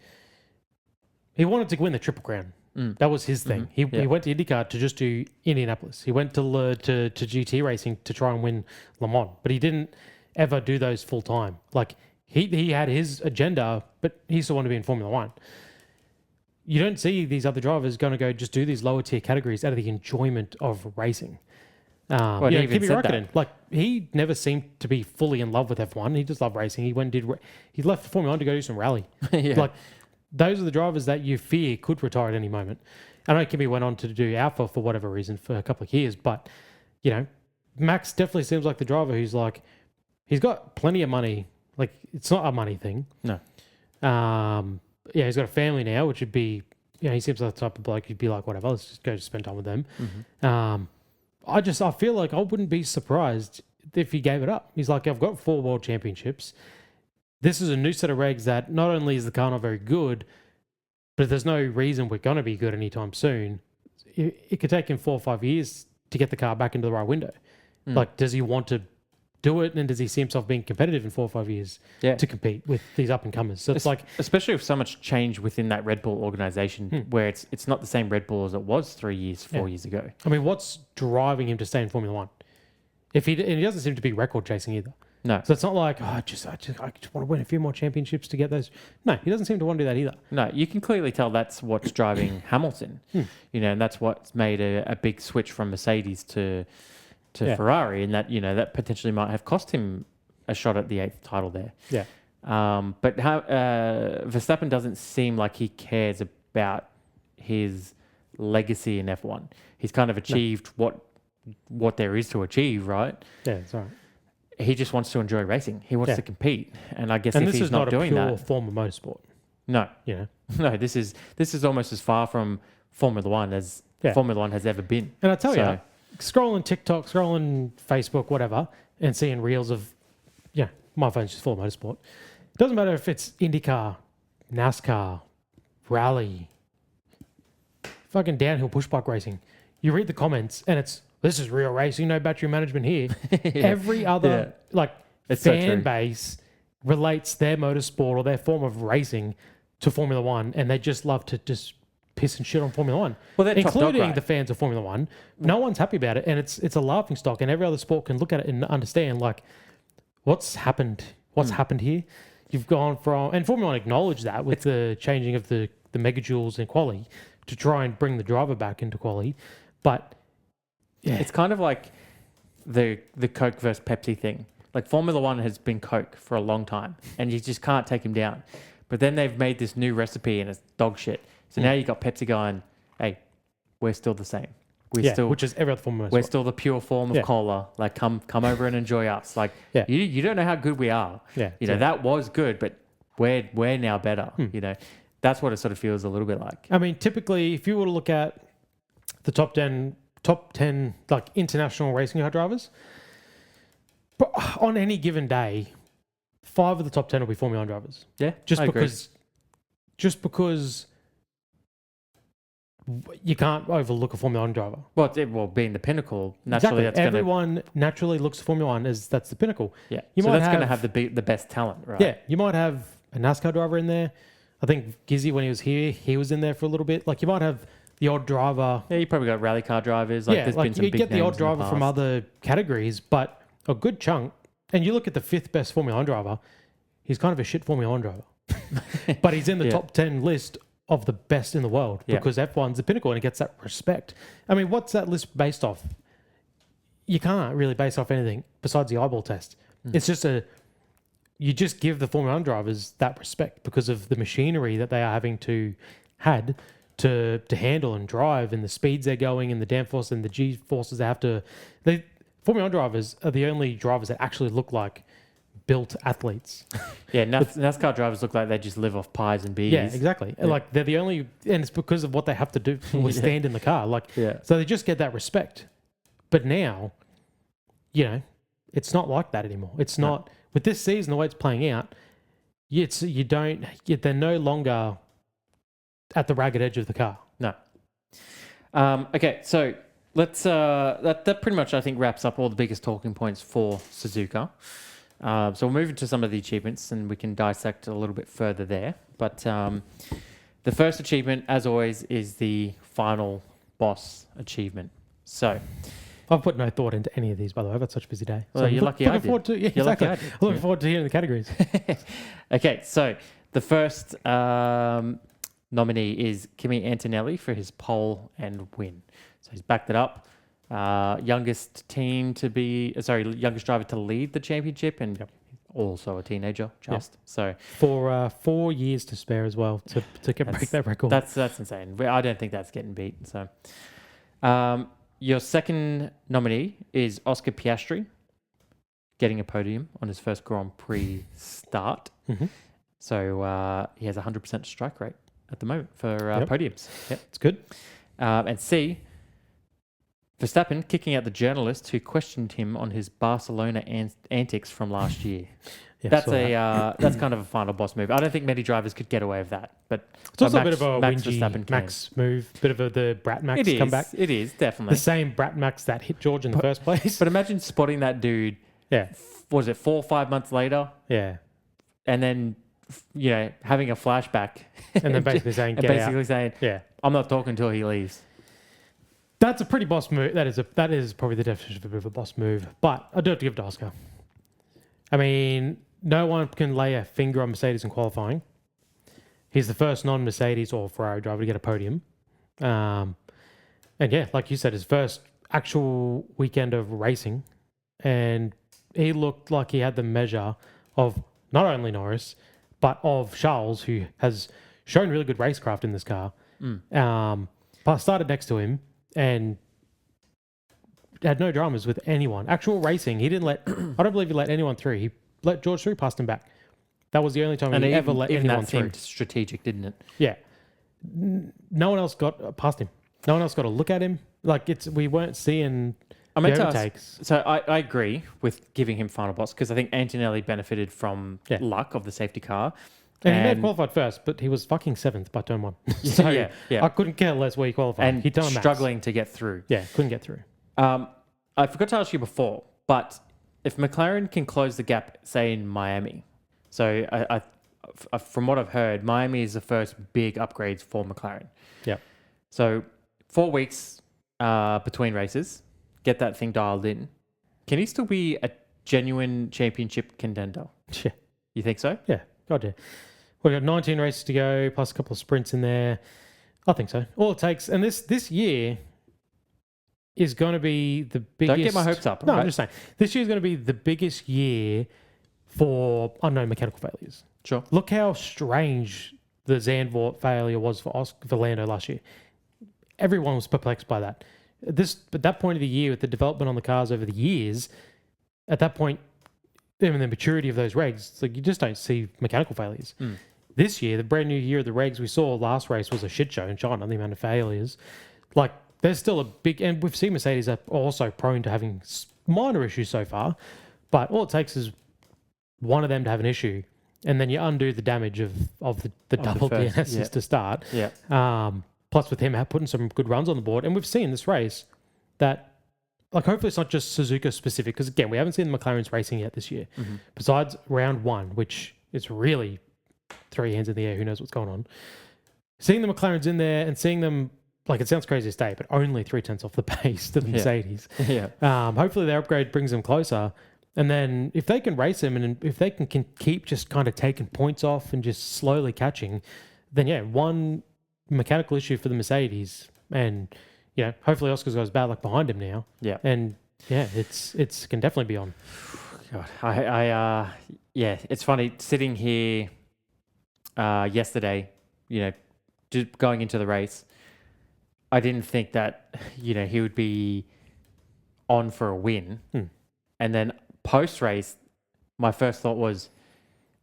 he wanted to win the Triple Crown. That was his thing. Mm-hmm. He went to IndyCar to just do Indianapolis. He went to GT racing to try and win Le Mans, but he didn't ever do those full time. Like he had his agenda, but he still wanted to be in Formula One. You don't see these other drivers going to go just do these lower tier categories out of the enjoyment of racing. Well, he even said that. Like he never seemed to be fully in love with F1. He just loved racing. He went and he left Formula One to go do some rally. Yeah. Like those are the drivers that you fear could retire at any moment. I know Kimi went on to do Alpha for whatever reason for a couple of years, but Max definitely seems like the driver who's like, he's got plenty of money. Like it's not a money thing. No. He's got a family now, which would be, he seems like the type of bloke who'd be like, whatever, let's just go spend time with them. Mm-hmm. I feel like I wouldn't be surprised if he gave it up. He's like, I've got 4 world championships. This is a new set of regs that not only is the car not very good, but there's no reason we're going to be good anytime soon. It could take him 4 or 5 years to get the car back into the right window. Like, does he want to do it? And does he see himself being competitive in 4 or 5 years to compete with these up-and-comers? So it's like... Especially with so much change within that Red Bull organization where it's not the same Red Bull as it was 3 years, 4 years ago. I mean, what's driving him to stay in Formula One? And he doesn't seem to be record chasing either. No. So it's not like, I just want to win a few more championships to get those. No, he doesn't seem to want to do that either. No, you can clearly tell that's what's driving Hamilton. And that's what's made a big switch from Mercedes to Ferrari, and that that potentially might have cost him a shot at the 8th title there. Yeah. But Verstappen doesn't seem like he cares about his legacy in F1. He's kind of achieved what there is to achieve, right? Yeah, that's right. He just wants to enjoy racing. He wants to compete, and I guess if he's not doing that, this is not a pure form of motorsport. No, no. This is almost as far from Formula One as Formula One has ever been. And I tell you, scrolling TikTok, scrolling Facebook, whatever, and seeing reels of, my phone's just full of motorsport. It doesn't matter if it's IndyCar, NASCAR, rally, fucking downhill push bike racing. You read the comments and this is real racing, no battery management here. Every other fan base relates their motorsport or their form of racing to Formula One, and they just love to just piss and shit on Formula One, including the fans of Formula One. No one's happy about it, and it's a laughing stock. And every other sport can look at it and understand what's happened. What's happened here? You've gone from, and Formula One acknowledged that with the changing of the megajoules in quali to try and bring the driver back into quali, but. Yeah. It's kind of like the Coke versus Pepsi thing. Like Formula One has been Coke for a long time, and you just can't take him down. But then they've made this new recipe, and it's dog shit. So now you got Pepsi going, hey, we're still the same. Which is every other form. We're still the pure form of cola. Like, come over and enjoy us. Like, you don't know how good we are. Yeah, you know that was good, but we're now better. You know, that's what it sort of feels a little bit like. I mean, typically, if you were to look at the top 10 like international racing car drivers, but on any given day, 5 of the top 10 will be Formula One drivers. Yeah, just because you can't overlook a Formula One driver. Well, being the pinnacle, naturally, exactly. Everyone naturally looks at Formula One as that's the pinnacle. Yeah, so that's going to have the best talent, right? Yeah, you might have a NASCAR driver in there. I think Gizzy, when he was here, he was in there for a little bit. Like, you might have the odd driver. Yeah, you probably got rally car drivers. Like, there's been some you big get the names odd driver from other categories, but a good chunk. And you look at the 5th best Formula One driver, he's kind of a shit Formula One driver. But he's in the top 10 list of the best in the world because F1's the pinnacle and it gets that respect. I mean, what's that list based off? You can't really base off anything besides the eyeball test. It's just you just give the Formula One drivers that respect because of the machinery that they are having to handle and drive, and the speeds they're going, and the downforce and the G forces they have to. Formula One drivers are the only drivers that actually look like built athletes. Yeah, NASCAR drivers look like they just live off pies and beers. Yeah, exactly. Yeah. Like, they're the only, and it's because of what they have to do to stand in the car. Like, so they just get that respect. But now, you know, it's not like that anymore. It's not with this season the way it's playing out. They're no longer at the ragged edge of the car. No. Okay, so let's that pretty much, I think, wraps up all the biggest talking points for Suzuka. So we'll move into some of the achievements and we can dissect a little bit further there. But the first achievement, as always, is the final boss achievement. So I've put no thought into any of these, by the way. I've had such a busy day. Well, so you're lucky I did. Exactly. I'm looking forward to hearing the categories. Okay, so the first nominee is Kimi Antonelli for his pole and win. So he's backed it up. Youngest youngest driver to lead the championship, and also a teenager. So for 4 years to spare as well to break that record. That's insane. I don't think that's getting beat. So, your second nominee is Oscar Piastri, getting a podium on his first Grand Prix start. Mm-hmm. So he has 100% strike rate at the moment for podiums. Yep, it's good. And C, Verstappen kicking out the journalist who questioned him on his Barcelona antics from last year. That's kind of a final boss move. I don't think many drivers could get away with that, but it's also a bit of a whingy Max move, bit of the Brat Max comeback. It is definitely the same Brat Max that hit George in the first place. But imagine spotting that dude. Yeah, was it 4 or 5 months later? Yeah, and then having a flashback, and then basically saying, "Yeah, I'm not talking until he leaves." That's a pretty boss move. That is probably the definition of a bit of a boss move. But I do have to give it to Oscar. I mean, no one can lay a finger on Mercedes in qualifying. He's the first non-Mercedes or Ferrari driver to get a podium. And yeah, like you said, his first actual weekend of racing. And he looked like he had the measure of not only Norris, but of Charles, who has shown really good racecraft in this car. But started next to him and had no dramas with anyone. Actual racing, he didn't let... I don't believe he let anyone through. He let George through, passed him back. That was the only time he ever let anyone through. Seemed strategic, didn't it? Yeah. No one else got past him. No one else got to look at him. Like, we weren't seeing overtakes. So I agree with giving him final boss because I think Antonelli benefited from luck of the safety car. And he may have qualified first, but he was fucking 7th by turn 1. So I couldn't care less where he qualified. And he'd done struggling to get through. Yeah, couldn't get through. I forgot to ask you before, but if McLaren can close the gap, say in Miami, so I from what I've heard, Miami is the first big upgrades for McLaren. Yeah. So 4 weeks between races, get that thing dialed in. Can he still be a genuine championship contender? Yeah. You think so? Yeah. God, yeah. We've got 19 races to go, plus a couple of sprints in there. I think so. All it takes, and this year, is going to be the biggest... Don't get my hopes up. No, right? I'm just saying. This year is going to be the biggest year for unknown mechanical failures. Sure. Look how strange the Zandvoort failure was for Lando last year. Everyone was perplexed by that. At that point of the year, with the development on the cars over the years, at that point, even the maturity of those regs, it's like you just don't see mechanical failures. This year, the brand new year of the regs we saw last race was a shit show in China, the amount of failures. Like, there's still a big... And we've seen Mercedes are also prone to having minor issues so far, but all it takes is one of them to have an issue, and then you undo the damage of the double DNSs to start. Yeah. Plus, with him putting some good runs on the board, and we've seen this race that, like, hopefully it's not just Suzuka specific, because again, we haven't seen the McLarens racing yet this year. Besides round one, which is really 3 hands in the air, who knows what's going on. Seeing the McLarens in there and seeing them, like, it sounds crazy to say, but only 3/10 off the pace to the Mercedes. Hopefully their upgrade brings them closer. And then if they can race him and if they can keep just kind of taking points off and just slowly catching, then one mechanical issue for the Mercedes, and hopefully Oscar's got his bad luck behind him now. Yeah. And it's can definitely be on. God, it's funny sitting here yesterday, going into the race. I didn't think that he would be on for a win, and then post race, my first thought was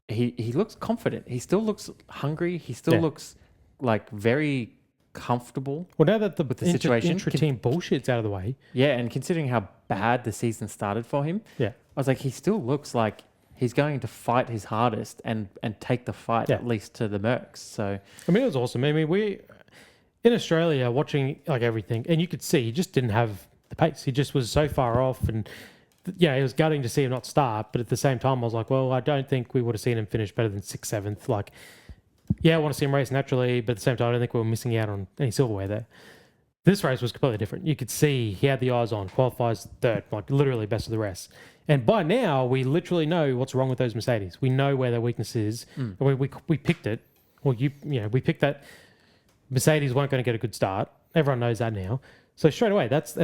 he looks confident. He still looks hungry. He still looks like very comfortable. Well, now that with the situation, intra-team bullshit's out of the way. Yeah, and considering how bad the season started for him, I was like, he still looks like he's going to fight his hardest and take the fight at least to the Mercs. So I mean, it was awesome. I mean, we in Australia watching like everything, and you could see he just didn't have the pace. He just was so far off, and it was gutting to see him not start. But at the same time, I was like, well, I don't think we would have seen him finish better than 6th, 7th. Like, I want to see him race naturally, but at the same time, I don't think we were missing out on any silverware there. This race was completely different. You could see he had the eyes on, qualifies 3rd, like literally best of the rest. And by now, we literally know what's wrong with those Mercedes. We know where their weakness is. And we picked it. Well, we picked that Mercedes weren't going to get a good start. Everyone knows that now. So straight away, that's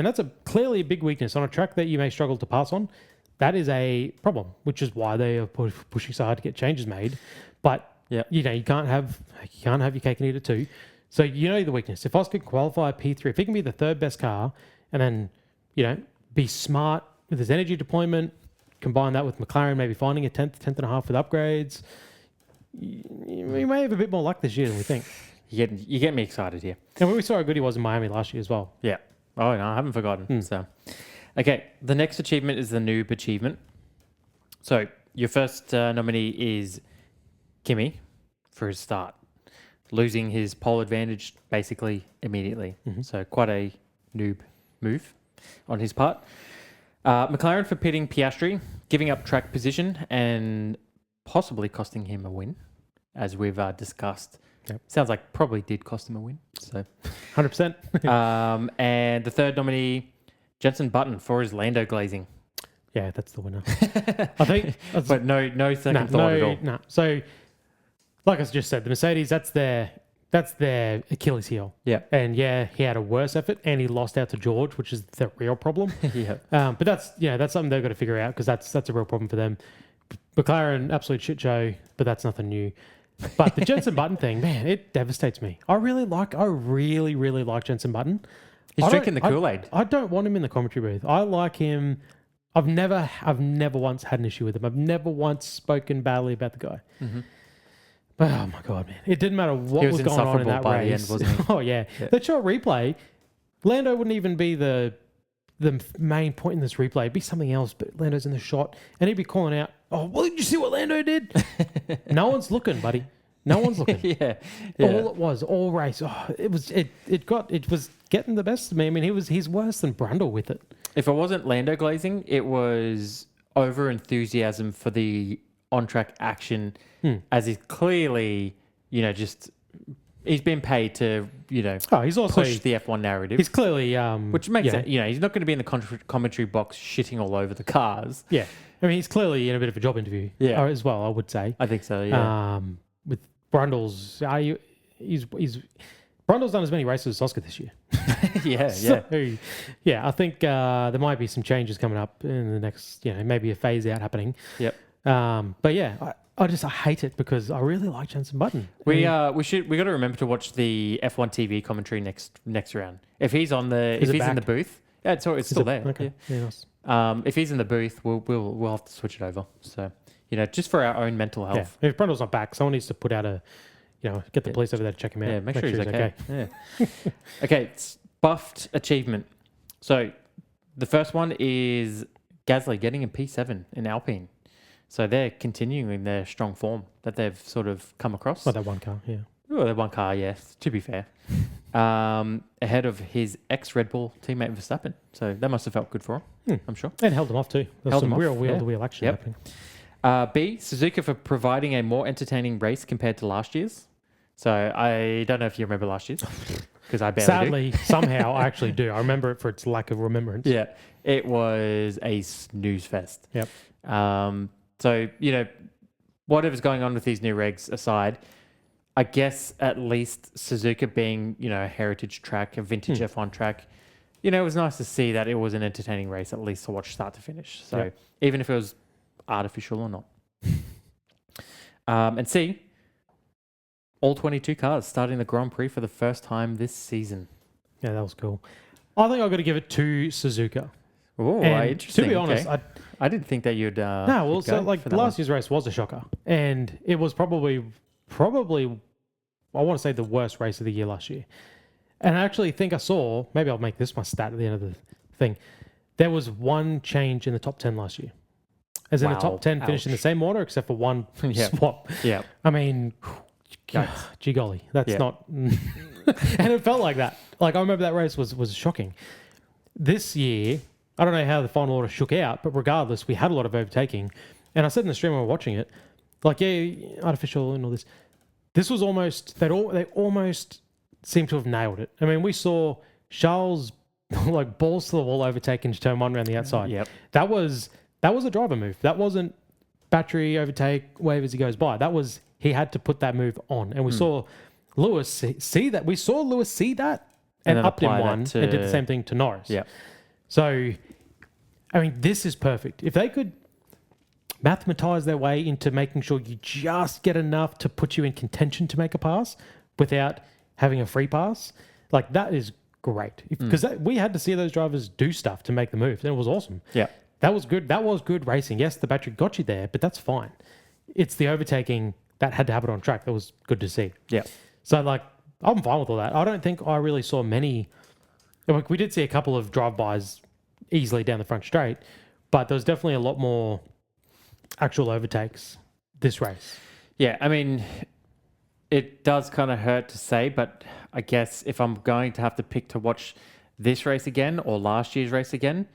clearly a big weakness on a track that you may struggle to pass on. That is a problem, which is why they are pushing so hard to get changes made. But you can't have your cake and eat it too. So the weakness. If Oscar can qualify P3, if he can be the 3rd best car, and then be smart with his energy deployment, combine that with McLaren maybe finding a 10th and a half with upgrades, you may have a bit more luck this year than we think. You get me excited here. And we saw how good he was in Miami last year as well. Yeah. Oh no, I haven't forgotten. So, okay, the next achievement is the noob achievement. So your first nominee is Kimi for his start, losing his pole advantage basically immediately. So quite a noob move on his part. McLaren for pitting Piastri, giving up track position and possibly costing him a win, as we've discussed. Yep. Sounds like probably did cost him a win. So 100%. And the third nominee, Jenson Button for his Lando glazing. Yeah, that's the winner. I think. But no second thought at all. No. So, like I just said, the Mercedes, that's their Achilles heel. Yeah. And he had a worse effort and he lost out to George, which is the real problem. But that's something they've got to figure out, because that's a real problem for them. McLaren, absolute shit show, but that's nothing new. But the Jenson Button thing, man, it devastates me. I really, really like Jenson Button. He's drinking the Kool-Aid. I don't want him in the commentary booth. I like him. I've never once had an issue with him. I've never once spoken badly about the guy. But oh my God, man. It didn't matter what was going on in that by race. The end, wasn't he? Oh yeah. That short replay, Lando wouldn't even be the main point in this replay. It'd be something else, but Lando's in the shot and he'd be calling out, "Oh, well, did you see what Lando did?" No one's looking, buddy. No one's looking. All it was, all race. Oh, it was getting the best of me. I mean, he's worse than Brundle with it. If it wasn't Lando glazing, it was over enthusiasm for the on-track action, as he's clearly, he's been paid to, he's also push the F1 narrative. He's clearly, which makes sense. He's not going to be in the commentary box shitting all over the cars. Yeah, I mean, he's clearly in a bit of a job interview. As well, I would say. I think so. Yeah. With Brundle's, Brundle's done as many races as Oscar this year. yeah. So, yeah, I think there might be some changes coming up in the next, maybe a phase out happening. Yep. But yeah, I hate it because I really like Jenson Button. We got to remember to watch the F1 TV commentary next round. If he's in the booth, yeah, it's still there. Okay. Yeah, nice. If he's in the booth, we'll have to switch it over. So just for our own mental health. Yeah. If Brundle's not back, someone needs to put out get the police over there to check him out. Yeah, make sure he's okay. Yeah. Okay, it's buffed achievement. So the first one is Gasly getting a P7 in Alpine. So they're continuing their strong form that they've sort of come across. Well, that one car, yeah. Oh, that one car, yes, to be fair. Ahead of his ex-Red Bull teammate Verstappen. So that must have felt good for him, I'm sure. And held him off too. There's some real wheel-to-wheel action happening. B, Suzuka for providing a more entertaining race compared to last year's. So I don't know if you remember last year's, because I barely Sadly, somehow I actually do. I remember it for its lack of remembrance. Yeah, it was a snooze fest. Yep. So, whatever's going on with these new regs aside, I guess at least Suzuka being, a heritage track, a vintage F1 track, it was nice to see that it was an entertaining race, at least to watch start to finish. So even if it was artificial or not. And C, all 22 cars starting the Grand Prix for the first time this season. Yeah, that was cool. I think I've got to give it to Suzuka. Oh, interesting. To be honest, I didn't think that you'd. Last year's race was a shocker, and it was probably I want to say the worst race of the year last year. And I actually think I saw, maybe I'll make this my stat at the end of the thing. There was one change in the top 10 last year, as in the top 10 finished in the same order except for one swap. Yeah, I mean, gee golly, that's not. And it felt like that. Like I remember that race was shocking. This year, I don't know how the final order shook out, but regardless, we had a lot of overtaking. And I said in the stream when we were watching it, artificial and all this. This was almost, they almost seemed to have nailed it. I mean, we saw Charles balls to the wall overtake into turn one around the outside. Yep. That was a driver move. That wasn't battery overtake, wave as he goes by. That was, he had to put that move on. And we saw Lewis see that. We saw Lewis see that and upped him one and did the same thing to Norris. Yeah. So, I mean, this is perfect. If they could mathematize their way into making sure you just get enough to put you in contention to make a pass without having a free pass, that is great. Because we had to see those drivers do stuff to make the move, and it was awesome. Yeah. That was good. That was good racing. Yes, the battery got you there, but that's fine. It's the overtaking that had to happen on track that was good to see. Yeah. So, I'm fine with all that. I don't think I really saw many. We did see a couple of drive-bys easily down the front straight, but there was definitely a lot more actual overtakes this race. Yeah, I mean, it does kind of hurt to say, but I guess if I'm going to have to pick to watch this race again or last year's race again,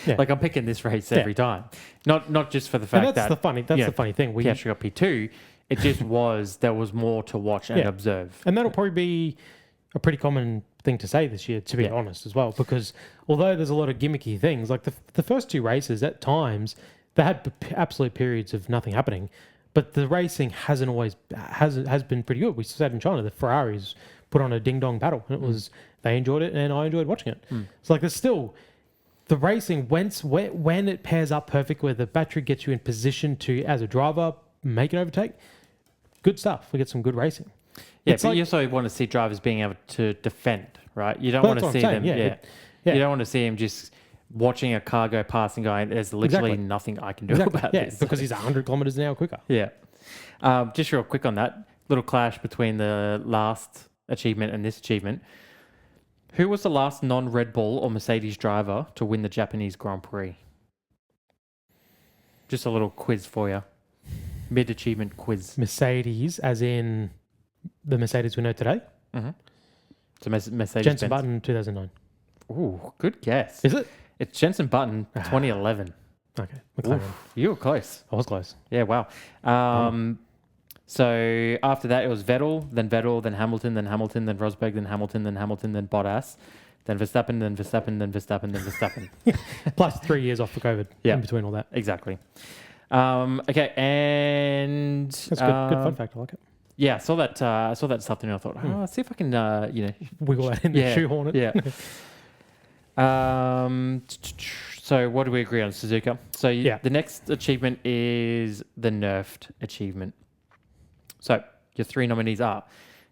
I'm picking this race every time. Not just for the fact the funny thing. Piastri got P2. It just there was more to watch and observe. And that'll probably be a pretty common thing to say this year, to be honest, as well, because although there's a lot of gimmicky things, like the first two races at times, they had absolute periods of nothing happening, but the racing has been pretty good. We said in China, the Ferraris put on a ding-dong battle, and it was, they enjoyed it, and I enjoyed watching it. So there's still, the racing, when it pairs up perfect, where the battery gets you in position to, as a driver, make an overtake, good stuff. We get some good racing. Yeah, but you also want to see drivers being able to defend, right? You don't want to see them. You don't want to see him just watching a car go past and going, there's literally nothing I can do about this. Because he's 100 kilometers an hour quicker. Yeah. Just real quick on that, little clash between the last achievement and this achievement. Who was the last non-Red Bull or Mercedes driver to win the Japanese Grand Prix? Just a little quiz for you. Mid-achievement quiz. Mercedes, as in the Mercedes we know today? Mm-hmm. So Mercedes Jenson Button, 2009. Ooh, good guess. Is it? It's Jenson Button, 2011. Okay. McLaren. You were close. I was close. Yeah, wow. So after that, it was Vettel, then Hamilton, then Hamilton, then Rosberg, then Hamilton, then Hamilton, then Bottas, then Verstappen, then Verstappen, then Verstappen, then Verstappen. Plus 3 years off for COVID in between all that. Exactly. Okay, and... That's good. Good fun fact. I like it. Yeah, I saw that. I saw that this afternoon. I thought, I'll see if I can, Wiggle that in the shoehorn it. Yeah. So what do we agree on, Suzuka? So the next achievement is the nerfed achievement. So your 3 nominees are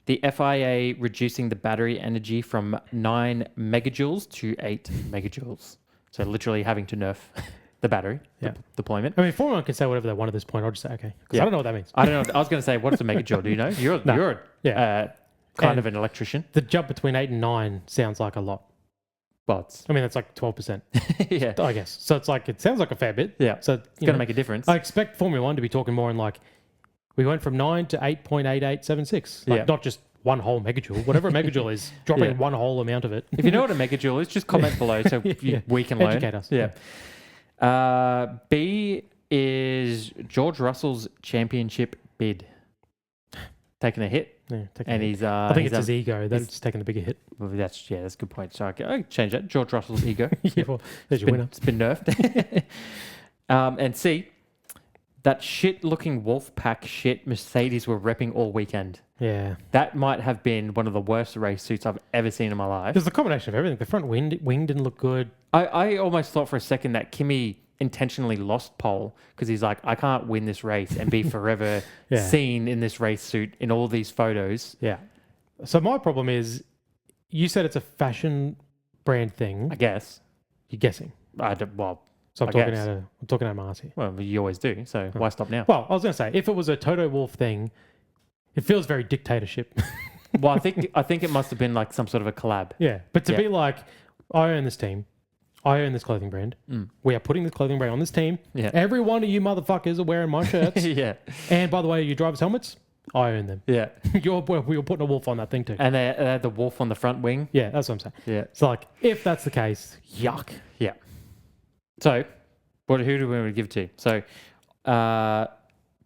the FIA reducing the battery energy from 9 megajoules to 8 megajoules. So literally having to nerf the battery deployment. I mean, Formula 1 can say whatever they want at this point. I'll just say, okay. Because I don't know what that means. I don't know. I was going to say, what's a megajoule? Do you know? You're kind of an electrician. The jump between 8 and 9 sounds like a lot. Well, that's like 12%. Yeah. I guess. So it sounds like a fair bit. Yeah. So it's going to make a difference. I expect Formula 1 to be talking more in like, we went from 9 to 8.8876. Like not just one whole megajoule. Whatever a megajoule is, dropping one whole amount of it. If you know what a megajoule is, just comment below so we can learn. Educate us. Yeah. B is George Russell's championship bid. Taking a hit. Yeah, he's I think it's his ego that's taking the bigger hit. Well, that's a good point. So I change that. George Russell's ego. There's your winner. It's been nerfed. And C, that shit-looking Wolfpack shit Mercedes were repping all weekend. Yeah. That might have been one of the worst race suits I've ever seen in my life. There's the combination of everything. The front wing didn't look good. I almost thought for a second that Kimi intentionally lost pole because he's like, I can't win this race and be forever seen in this race suit in all these photos. Yeah. So my problem is, you said it's a fashion brand thing. I guess. You're guessing. So I'm talking out of my ass here. Well, you always do. So why stop now? Well, I was going to say, if it was a Toto Wolff thing, it feels very dictatorship. Well, I think it must have been like some sort of a collab. Yeah. But to be like, I own this team. I own this clothing brand. We are putting this clothing brand on this team. Yeah. Every one of you motherfuckers are wearing my shirts. Yeah. And by the way, your driver's helmets, I own them. Yeah. We were putting a wolf on that thing too. And they had the wolf on the front wing. Yeah, that's what I'm saying. Yeah. It's like, if that's the case, yuck. Yeah. So, who do we want to give it to? So,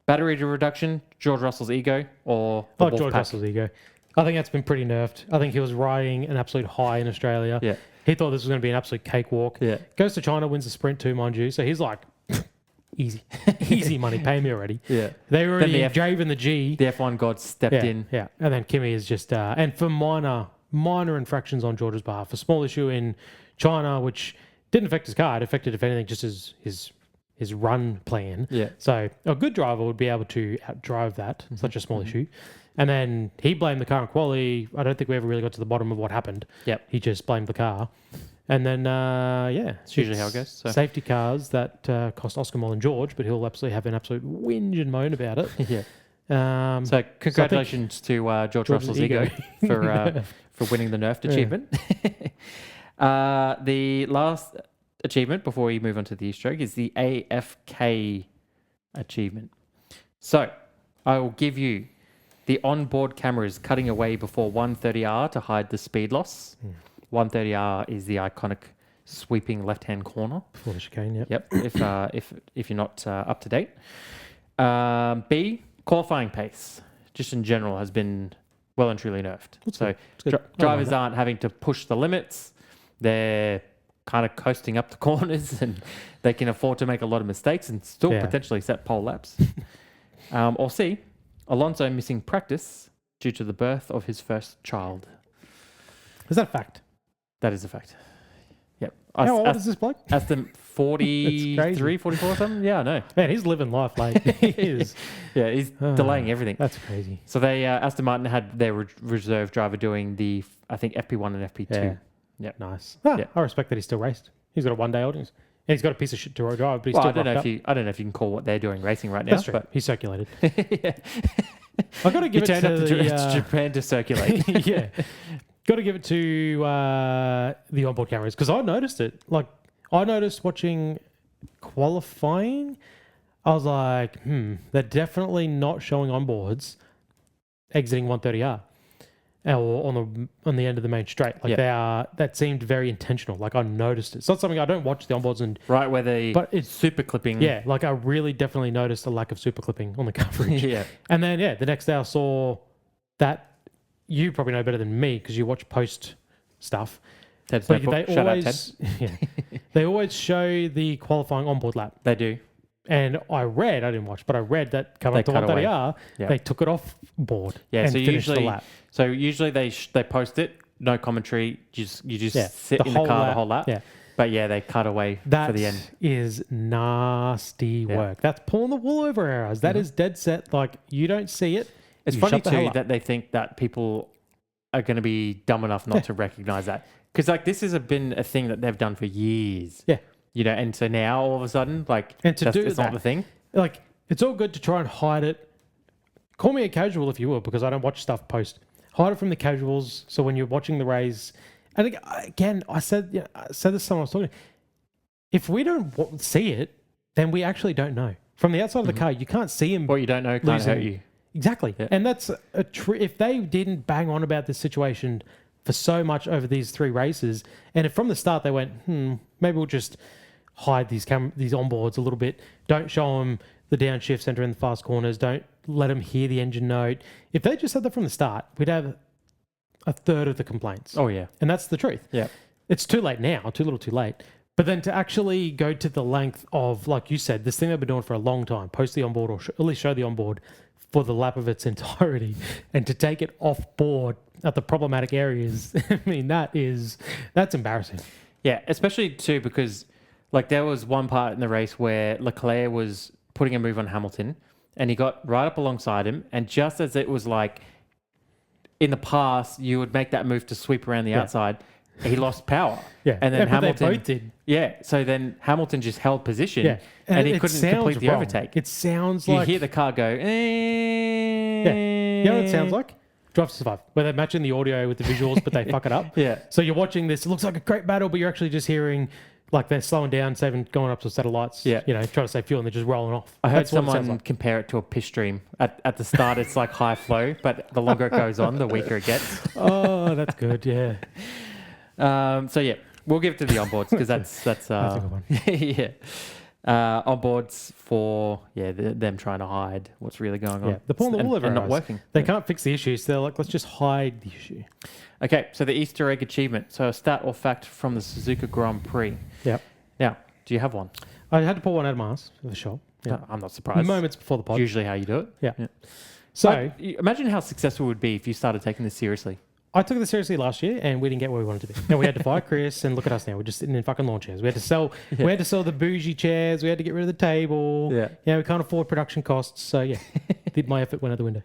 battery reduction, George Russell's ego, or the George Russell's ego. I think that's been pretty nerfed. I think he was riding an absolute high in Australia. Yeah. He thought this was going to be an absolute cakewalk. Yeah. Goes to China, wins the sprint too, mind you. So he's like, easy. Easy money. Pay me already. Yeah. They were already driving the G. The F1 god stepped in. Yeah. And then Kimi is just, and for minor infractions on George's behalf, a small issue in China, which didn't affect his car. It affected, if anything, just his run plan. Yeah. So a good driver would be able to outdrive that, such a small issue. And then he blamed the car in quali. I don't think we ever really got to the bottom of what happened. Yep. He just blamed the car. And then, it's usually how it goes. So. Safety cars that cost Oscar more than George, but he'll absolutely have an absolute whinge and moan about it. Yeah. So congratulations to George Russell's ego for winning the nerfed achievement. The last achievement before we move on to the E-stroke is the AFK achievement. So I will give you the onboard cameras cutting away before 130R to hide the speed loss. 130R is the iconic sweeping left-hand corner. Before the chicane, Yep. If you're not up to date. B, qualifying pace, just in general, has been well and truly nerfed. Drivers aren't having to push the limits. They're kind of coasting up the corners and they can afford to make a lot of mistakes and still potentially set pole laps. Or C, Alonso missing practice due to the birth of his first child. Is that a fact? That is a fact. Yep. How old is this bloke? Aston 43, 44 or something? Yeah, I know. Man, he's living life late. He is. Yeah, he's delaying everything. That's crazy. So they Aston Martin had their reserve driver doing the, I think, FP1 and FP2. Yeah. Yep. Nice. I respect that he still raced. He's got a one-day old. And he's got a piece of shit to drive, but he's still I don't know if you can call what they're doing racing right now. That's true. But he circulated. Yeah. I got to give it to to Japan to circulate. Yeah. Got to give it to the onboard cameras because I noticed it. Like, I noticed watching qualifying. I was like, they're definitely not showing onboards exiting 130R or on the end of the main straight. Like they are. That seemed very intentional. Like I noticed it. It's not something I don't watch the onboards and right where but it's super clipping. Yeah, like I really definitely noticed a lack of super clipping on the coverage. Yeah, and then the next day I saw that. You probably know better than me because you watch post stuff. Ted's notebook. Shout out Ted. They always show the qualifying onboard lap. They do. And I didn't watch, but I read that coming up to cut away. 130R, Yeah. they took it off board. Yeah, and so finished the lap. usually they post it, no commentary, you just Yeah, sit in the car the whole lap. Yeah. But yeah, they cut away That for the end. is nasty work. That's pulling the wool over our eyes. That is dead set. Like, you don't see it. It's you funny shut the hell too up. that they think that people are going to be dumb enough not to recognize that. Because like this has been a thing that they've done for years. Yeah. You know, and so now all of a sudden, like, And to do it's that, not the thing. Like, it's all good to try and hide it. Call me a casual if you will, because I don't watch stuff post. Hide it from the casuals. So when you're watching the race, and again, I said this to someone I was talking to. If we don't see it, then we actually don't know. From the outside of the car, you can't see him. What you don't know can't hurt you. Exactly. Yeah. And that's if they didn't bang on about this situation for so much over these 3 races, and if from the start they went, maybe we'll just hide these onboards a little bit. Don't show them the downshift center in the fast corners. Don't let them hear the engine note. If they just said that from the start, we'd have a third of the complaints. Oh, yeah. And that's the truth. Yeah. It's too late now, too little too late. But then to actually go to the length of, like you said, this thing they've been doing for a long time, post the onboard or at least show the onboard for the lap of its entirety, and to take it off board at the problematic areas, I mean, that's embarrassing. Yeah, especially too because like there was one part in the race where Leclerc was putting a move on Hamilton and he got right up alongside him, and just as it was like in the past you would make that move to sweep around the outside, he lost power. Yeah. And then Hamilton they both did. Yeah. So then Hamilton just held position. Yeah. And he couldn't complete the overtake. It sounds You like hear the car go, Yeah. You know what it sounds like? Drive to Survive, where they're matching the audio with the visuals, but they fuck it up. Yeah. So you're watching this, it looks like a great battle, but you're actually just hearing like they're slowing down, going up to a set of lights, Yeah. trying to save fuel, and they're just rolling off. I heard That's what it sounds someone like. compare it to a piss stream. At the start, it's like high flow, but the longer it goes on, the weaker it gets. Oh, that's good, yeah. So yeah, we'll give it to the onboards because that's a good one. yeah. Onboards for them trying to hide what's really going on. Yeah, they're pulling the wool over and our not eyes. working. They can't fix the issue, so they're like, let's just hide the issue. Okay, so the Easter egg achievement. So a stat or fact from the Suzuka Grand Prix. Yep. Now, do you have one? I had to pull one out of my ass for the shop. Yeah. No, I'm not surprised. Moments before the pod. Usually how you do it. Yeah. So Imagine how successful it would be if you started taking this seriously. I took this seriously last year, and we didn't get where we wanted to be. Now we had to fire Chris, and look at us now. We're just sitting in fucking lawn chairs. We had to sell. We had to sell the bougie chairs. We had to get rid of the table. Yeah. Yeah. We can't afford production costs. So yeah, my effort went out the window.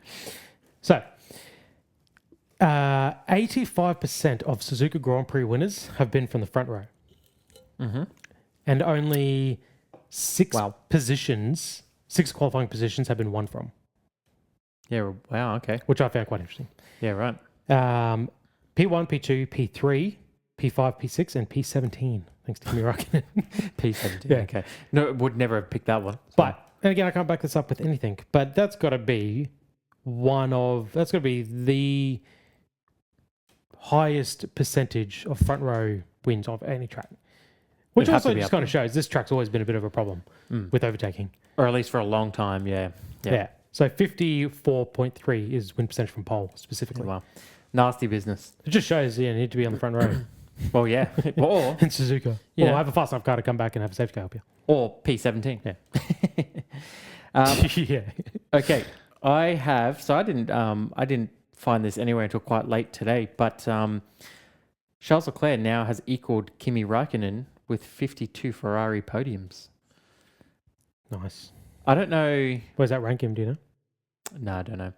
So, 85% of Suzuka Grand Prix winners have been from the front row, and only 6 qualifying positions have been won from. Yeah. Wow. Okay. Which I found quite interesting. Yeah. Right. P1, P2, P3, P5, P6, and P17. Thanks to Kimi Räikkönen. P17. Yeah. Okay. No, would never have picked that one. So. But, and again, I can't back this up with anything, but that's got to be the highest percentage of front row wins of any track. Which also just kind of shows this track's always been a bit of a problem with overtaking. Or at least for a long time, yeah. So 54.3 is win percentage from pole specifically. Wow. Nasty business. It just shows you need to be on the front row. Well, yeah. Or in Suzuka. Or have a fast enough car to come back and have a safety car help you. Or P17. Yeah. Yeah. Okay. I didn't find this anywhere until quite late today, but Charles Leclerc now has equaled Kimi Räikkönen with 52 Ferrari podiums. Nice. I don't know. Where's that rank him, do you know? No, I don't know.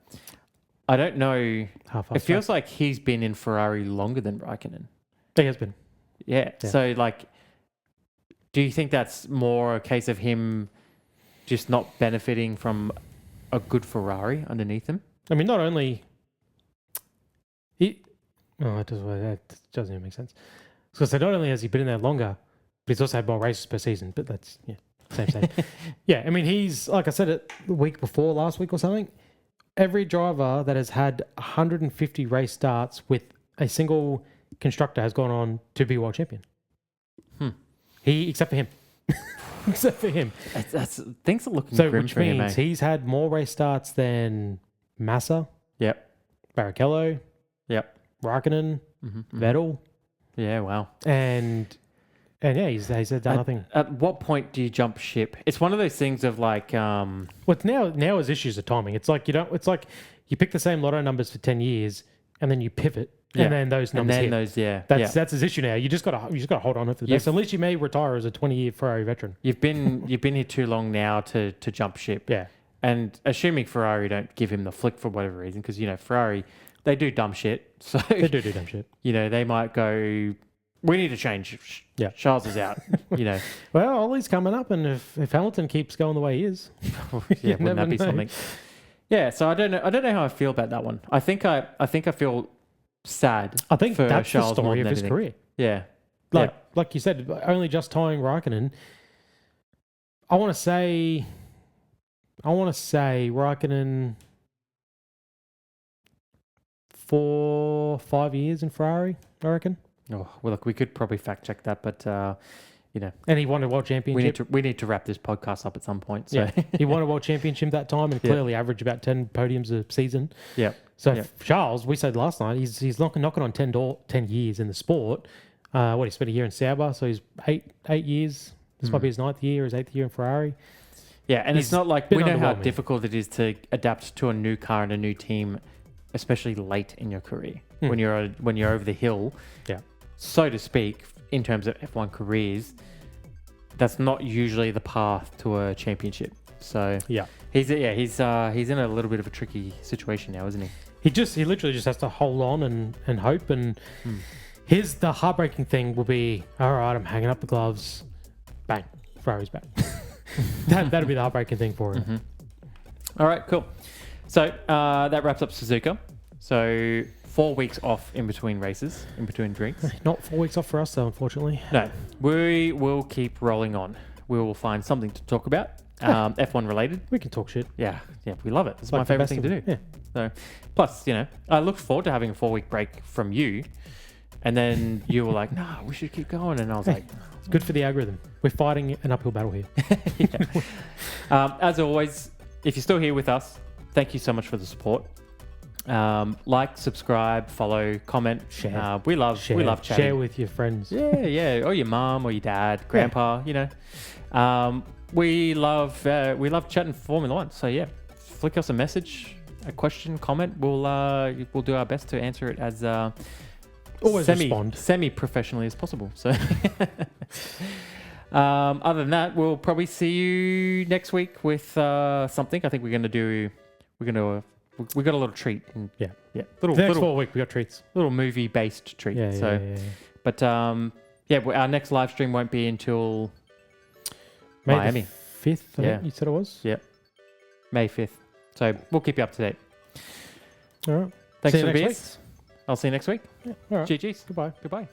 I don't know. It feels like he's been in Ferrari longer than Räikkönen. He has been. Yeah. So, like, do you think that's more a case of him just not benefiting from a good Ferrari underneath him? I mean, not only... that doesn't even make sense. So not only has he been in there longer, but he's also had more races per season. But that's, same. Yeah, I mean, he's, like I said it the week before, last week or something, every driver that has had 150 race starts with a single constructor has gone on to be world champion. Except for him. Except for him. Things are looking so grim which for him, means he's had more race starts than Massa, Yep. Barrichello, Yep. Raikkonen, Vettel. Yeah, wow. And And yeah, he's done nothing. At what point do you jump ship? It's one of those things of like, Well, now his issues are timing. It's like you pick the same lotto numbers for 10 years and then you pivot and then those numbers hit. That's his issue now. You just got to hold on to the best. At least you may retire as a 20-year Ferrari veteran. You've been here too long now to jump ship. Yeah. And assuming Ferrari don't give him the flick for whatever reason, because Ferrari, they do dumb shit. So they do dumb shit. They might go, we need to change. Yeah. Charles is out. Well, Ollie's coming up, and if Hamilton keeps going the way he is, wouldn't that be something? Yeah. So I don't know how I feel about that one. I think I feel sad. I think for that's Charles the story of his anything. career. Yeah. Like you said, only just tying Raikkonen. I want to say Raikkonen 4-5 years in Ferrari, I reckon. Oh, well, look, we could probably fact check that, but and he won a world championship. We need to wrap this podcast up at some point. So. Yeah, he won a world championship that time and clearly averaged about 10 podiums a season. Yeah. So Charles, we said last night, he's knocking on 10 years in the sport. He spent a year in Sauber, so he's eight years. This might be his 9th year, his 8th year in Ferrari. Yeah, and it's not like we know how difficult it is to adapt to a new car and a new team, especially late in your career when you're over the hill. Yeah. So to speak, in terms of F1 careers, that's not usually the path to a championship. So he's in a little bit of a tricky situation now, isn't he? He literally just has to hold on and hope. And here's the heartbreaking thing will be, all right, I'm hanging up the gloves. Bang, Ferrari's back. That'll be the heartbreaking thing for him. Mm-hmm. All right, cool. So that wraps up Suzuka. So 4 weeks off in between races, in between drinks. Not 4 weeks off for us, though, unfortunately. No, we will keep rolling on. We will find something to talk about, F1 related. We can talk shit. Yeah, we love it. It's my favorite thing to do. Yeah. So, plus, I looked forward to having a 4-week break from you, and then you were like, "No, we should keep going," and I was like, "It's good for the algorithm." We're fighting an uphill battle here. As always, if you're still here with us, thank you so much for the support. Like, subscribe, follow, comment, share. We love chatting. Share with your friends. Yeah, or your mom, or your dad, grandpa. We love chatting Formula One. So yeah, flick us a message, a question, comment. We'll do our best to answer it as always respond semi-professionally as possible. So other than that, we'll probably see you next week with something. I think we got a little treat. And, the next 4 weeks we got treats. Little movie-based treat. But our next live stream won't be until May Miami. 5th, I think you said it was? Yep. May 5th. So we'll keep you up to date. All right. Thanks for the beers. I'll see you next week. Yeah, all right. GG's. Goodbye. Goodbye.